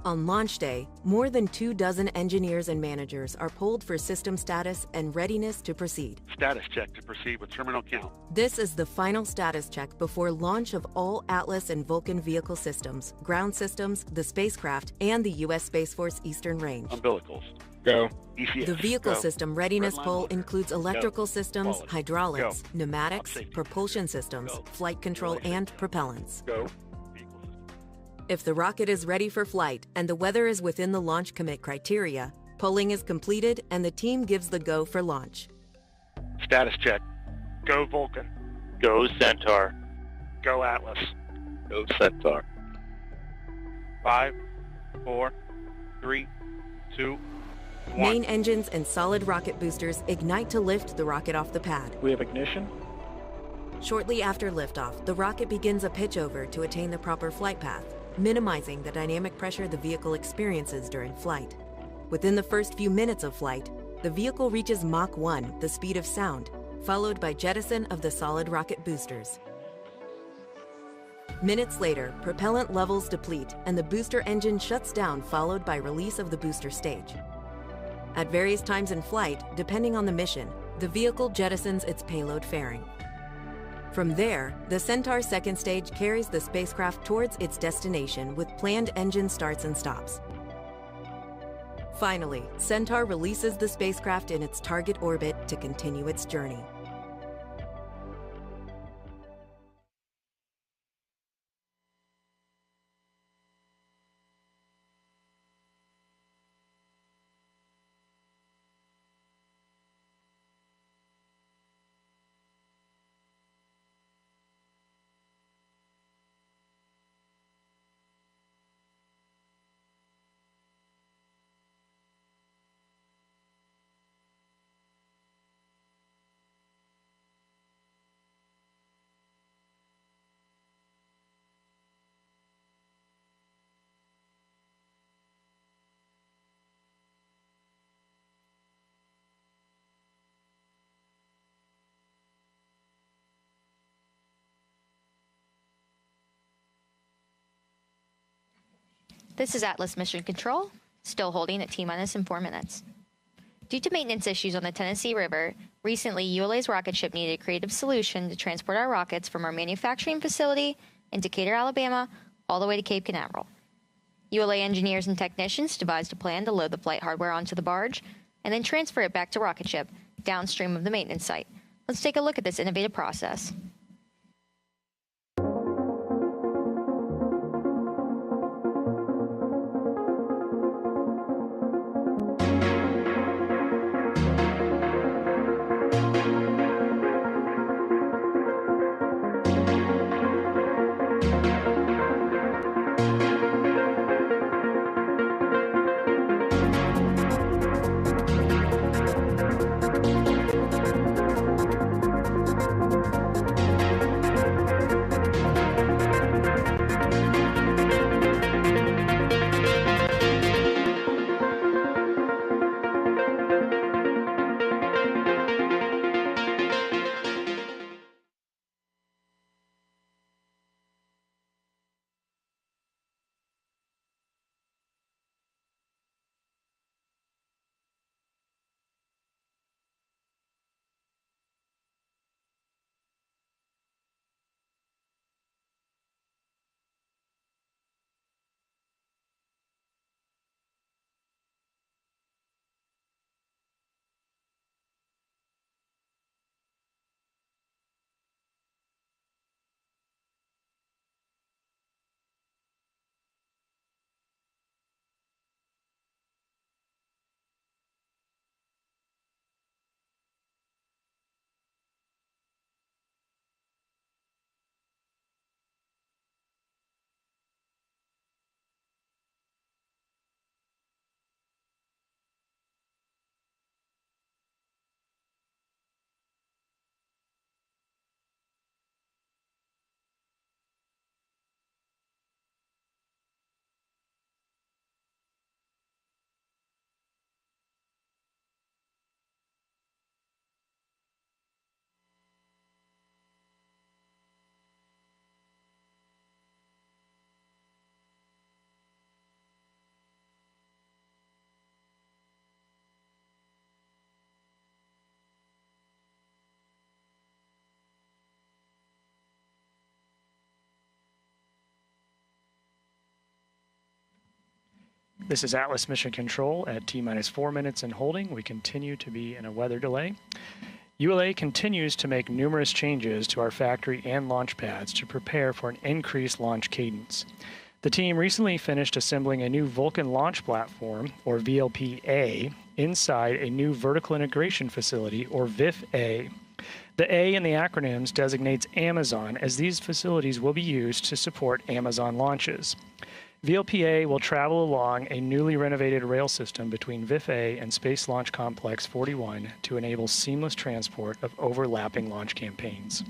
Speaker 11: On launch day, more than 24 engineers and managers are polled for system status and readiness to proceed.
Speaker 21: Status check to proceed with terminal count.
Speaker 11: This is the final status check before launch of all Atlas and Vulcan vehicle systems, ground systems, the spacecraft, and the U.S. Space Force Eastern Range.
Speaker 21: Umbilicals. Go. ECS.
Speaker 11: The vehicle
Speaker 21: Go.
Speaker 11: system readiness
Speaker 21: Redline
Speaker 11: poll
Speaker 21: monitor.
Speaker 11: includes electrical
Speaker 21: Go.
Speaker 11: systems,
Speaker 21: Quality.
Speaker 11: hydraulics,
Speaker 21: Go.
Speaker 11: pneumatics,
Speaker 21: Safety.
Speaker 11: propulsion systems,
Speaker 21: Go.
Speaker 11: flight control, and propellants.
Speaker 21: Go.
Speaker 11: If the rocket is ready for flight and the weather is within the launch commit criteria, polling is completed and the team gives the go for launch.
Speaker 21: Status check. Go Vulcan. Go Centaur. Go Atlas. Go Centaur. 5, 4, 3, 2, 1.
Speaker 11: Main engines and solid rocket boosters ignite to lift the rocket off the pad.
Speaker 1: We have ignition.
Speaker 11: Shortly after liftoff, the rocket begins a pitch over to attain the proper flight path, minimizing the dynamic pressure the vehicle experiences during flight. Within the first few minutes of flight, the vehicle reaches Mach 1, the speed of sound, followed by jettison of the solid rocket boosters. Minutes later, propellant levels deplete and the booster engine shuts down, followed by release of the booster stage. At various times in flight, depending on the mission, the vehicle jettisons its payload fairing. From there, the Centaur second stage carries the spacecraft towards its destination with planned engine starts and stops. Finally, Centaur releases the spacecraft in its target orbit to continue its journey.
Speaker 4: This is Atlas Mission Control, still holding at T-minus in 4 minutes. Due to maintenance issues on the Tennessee River, recently ULA's rocket ship needed a creative solution to transport our rockets from our manufacturing facility in Decatur, Alabama, all the way to Cape Canaveral. ULA engineers and technicians devised a plan to load the flight hardware onto the barge and then transfer it back to rocket ship downstream of the maintenance site. Let's take a look at this innovative process.
Speaker 3: This is Atlas Mission Control at T-minus 4 minutes and holding. We continue to be in a weather delay. ULA continues to make numerous changes to our factory and launch pads to prepare for an increased launch cadence. The team recently finished assembling a new Vulcan launch platform, or VLP-A, inside a new vertical integration facility, or VIF-A. The A in the acronyms designates Amazon, as these facilities will be used to support Amazon launches. VLP-A will travel along a newly renovated rail system between VIF-A and Space Launch Complex 41 to enable seamless transport of overlapping launch campaigns.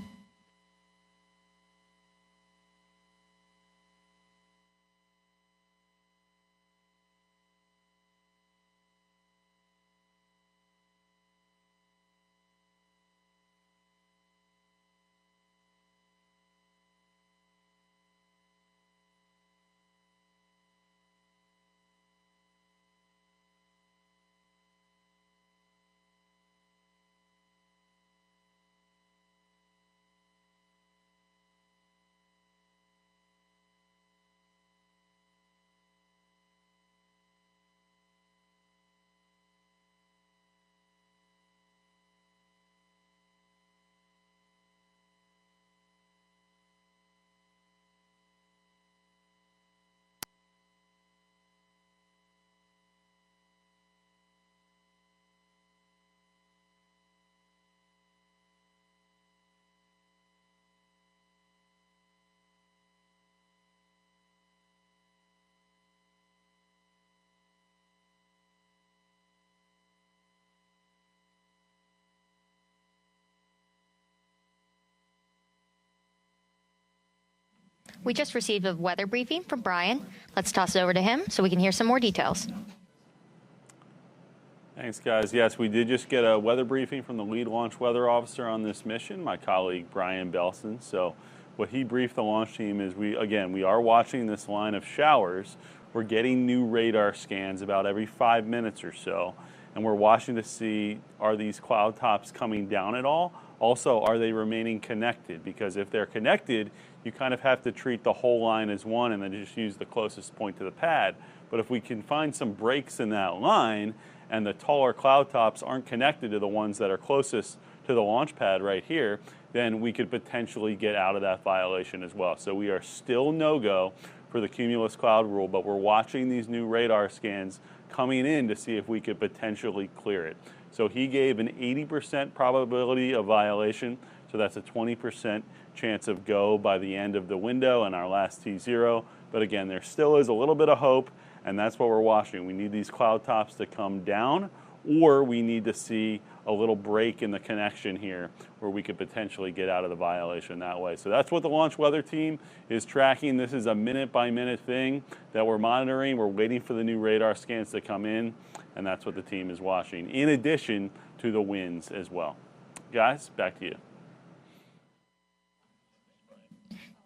Speaker 4: We just received a weather briefing from Brian. Let's toss it over to him so we can hear some more details.
Speaker 14: Thanks, guys. Yes, we did just get a weather briefing from the lead launch weather officer on this mission, my colleague Brian Belson. So what he briefed the launch team is we are watching this line of showers. We're getting new radar scans about every 5 minutes or so, and we're watching to see, are these cloud tops coming down at all? Also, are they remaining connected? Because if they're connected, you kind of have to treat the whole line as one and then just use the closest point to the pad. But if we can find some breaks in that line and the taller cloud tops aren't connected to the ones that are closest to the launch pad right here, then we could potentially get out of that violation as well. So we are still no-go for the cumulus cloud rule, but we're watching these new radar scans coming in to see if we could potentially clear it. So he gave an 80% probability of violation, so that's a 20% chance of go by the end of the window and our last T0. But again, there still is a little bit of hope, and that's what we're watching. We need these cloud tops to come down, or we need to see a little break in the connection here where we could potentially get out of the violation that way. So that's what the launch weather team is tracking. This is a minute-by-minute thing that we're monitoring. We're waiting for the new radar scans to come in, and that's what the team is watching, in addition to the winds as well. Guys, back to you.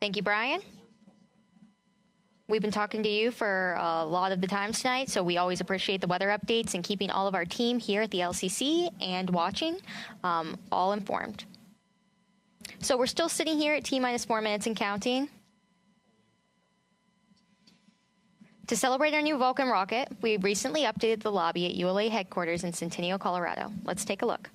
Speaker 4: Thank you, Brian. We've been talking to you for a lot of the time tonight, so we always appreciate the weather updates and keeping all of our team here at the LCC and watching all informed. So we're still sitting here at T-minus 4 minutes and counting. To celebrate our new Vulcan rocket, we recently updated the lobby at ULA headquarters in Centennial, Colorado. Let's take a look.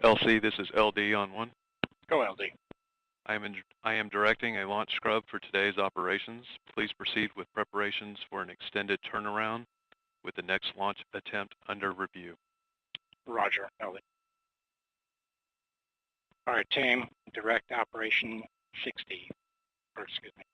Speaker 10: LC, this is LD on 1.
Speaker 7: Go, LD.
Speaker 10: I am directing a launch scrub for today's operations. Please proceed with preparations for an extended turnaround with the next launch attempt under review.
Speaker 7: Roger, LD. All right, team, direct operation 60, or excuse me.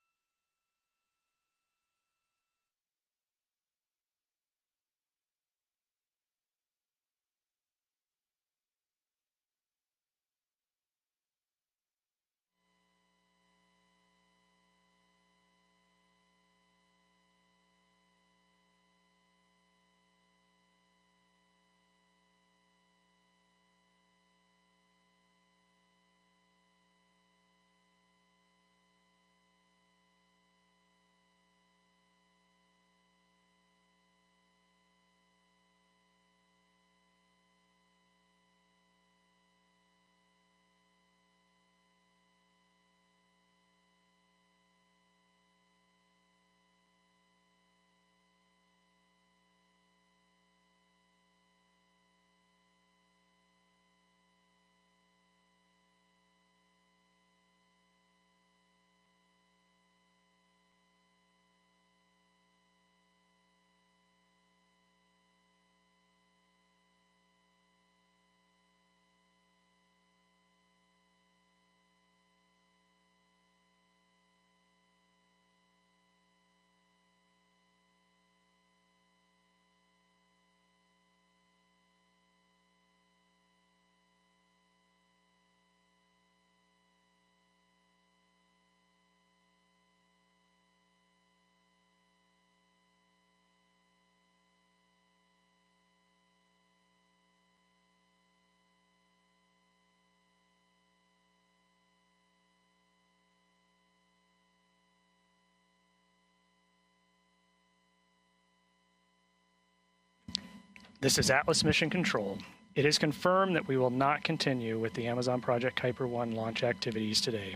Speaker 3: This is Atlas Mission Control. It is confirmed that we will not continue with the Amazon Project Kuiper 1 launch activities today.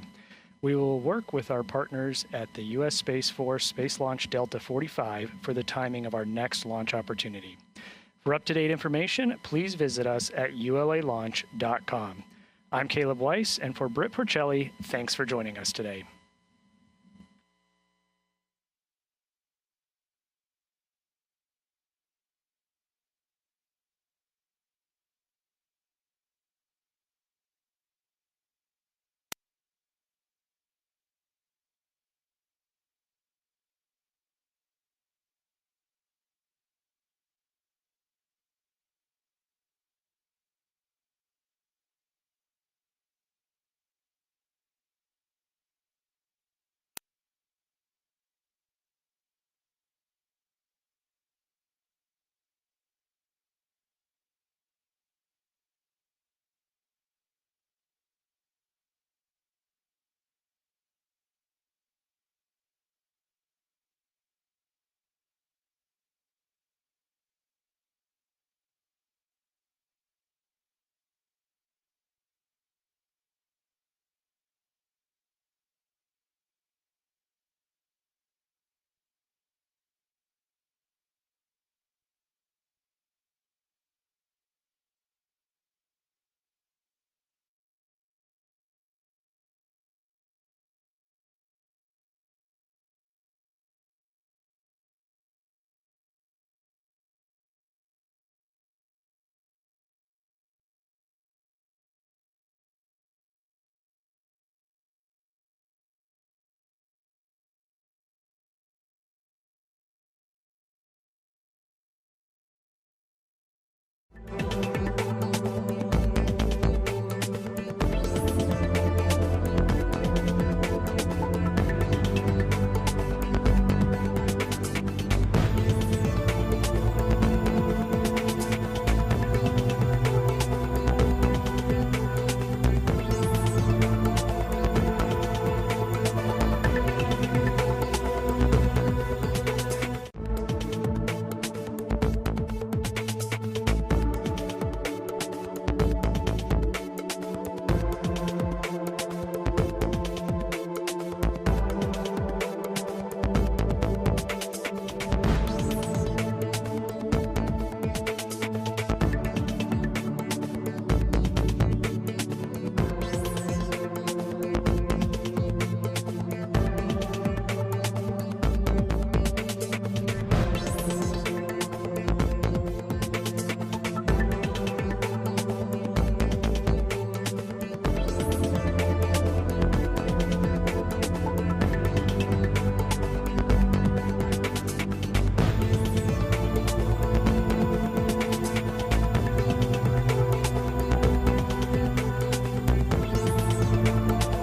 Speaker 3: We will work with our partners at the U.S. Space Force Space Launch Delta 45 for the timing of our next launch opportunity. For up-to-date information, please visit us at ulalaunch.com. I'm Caleb Weiss, and for Britt Porcelli, thanks for joining us today.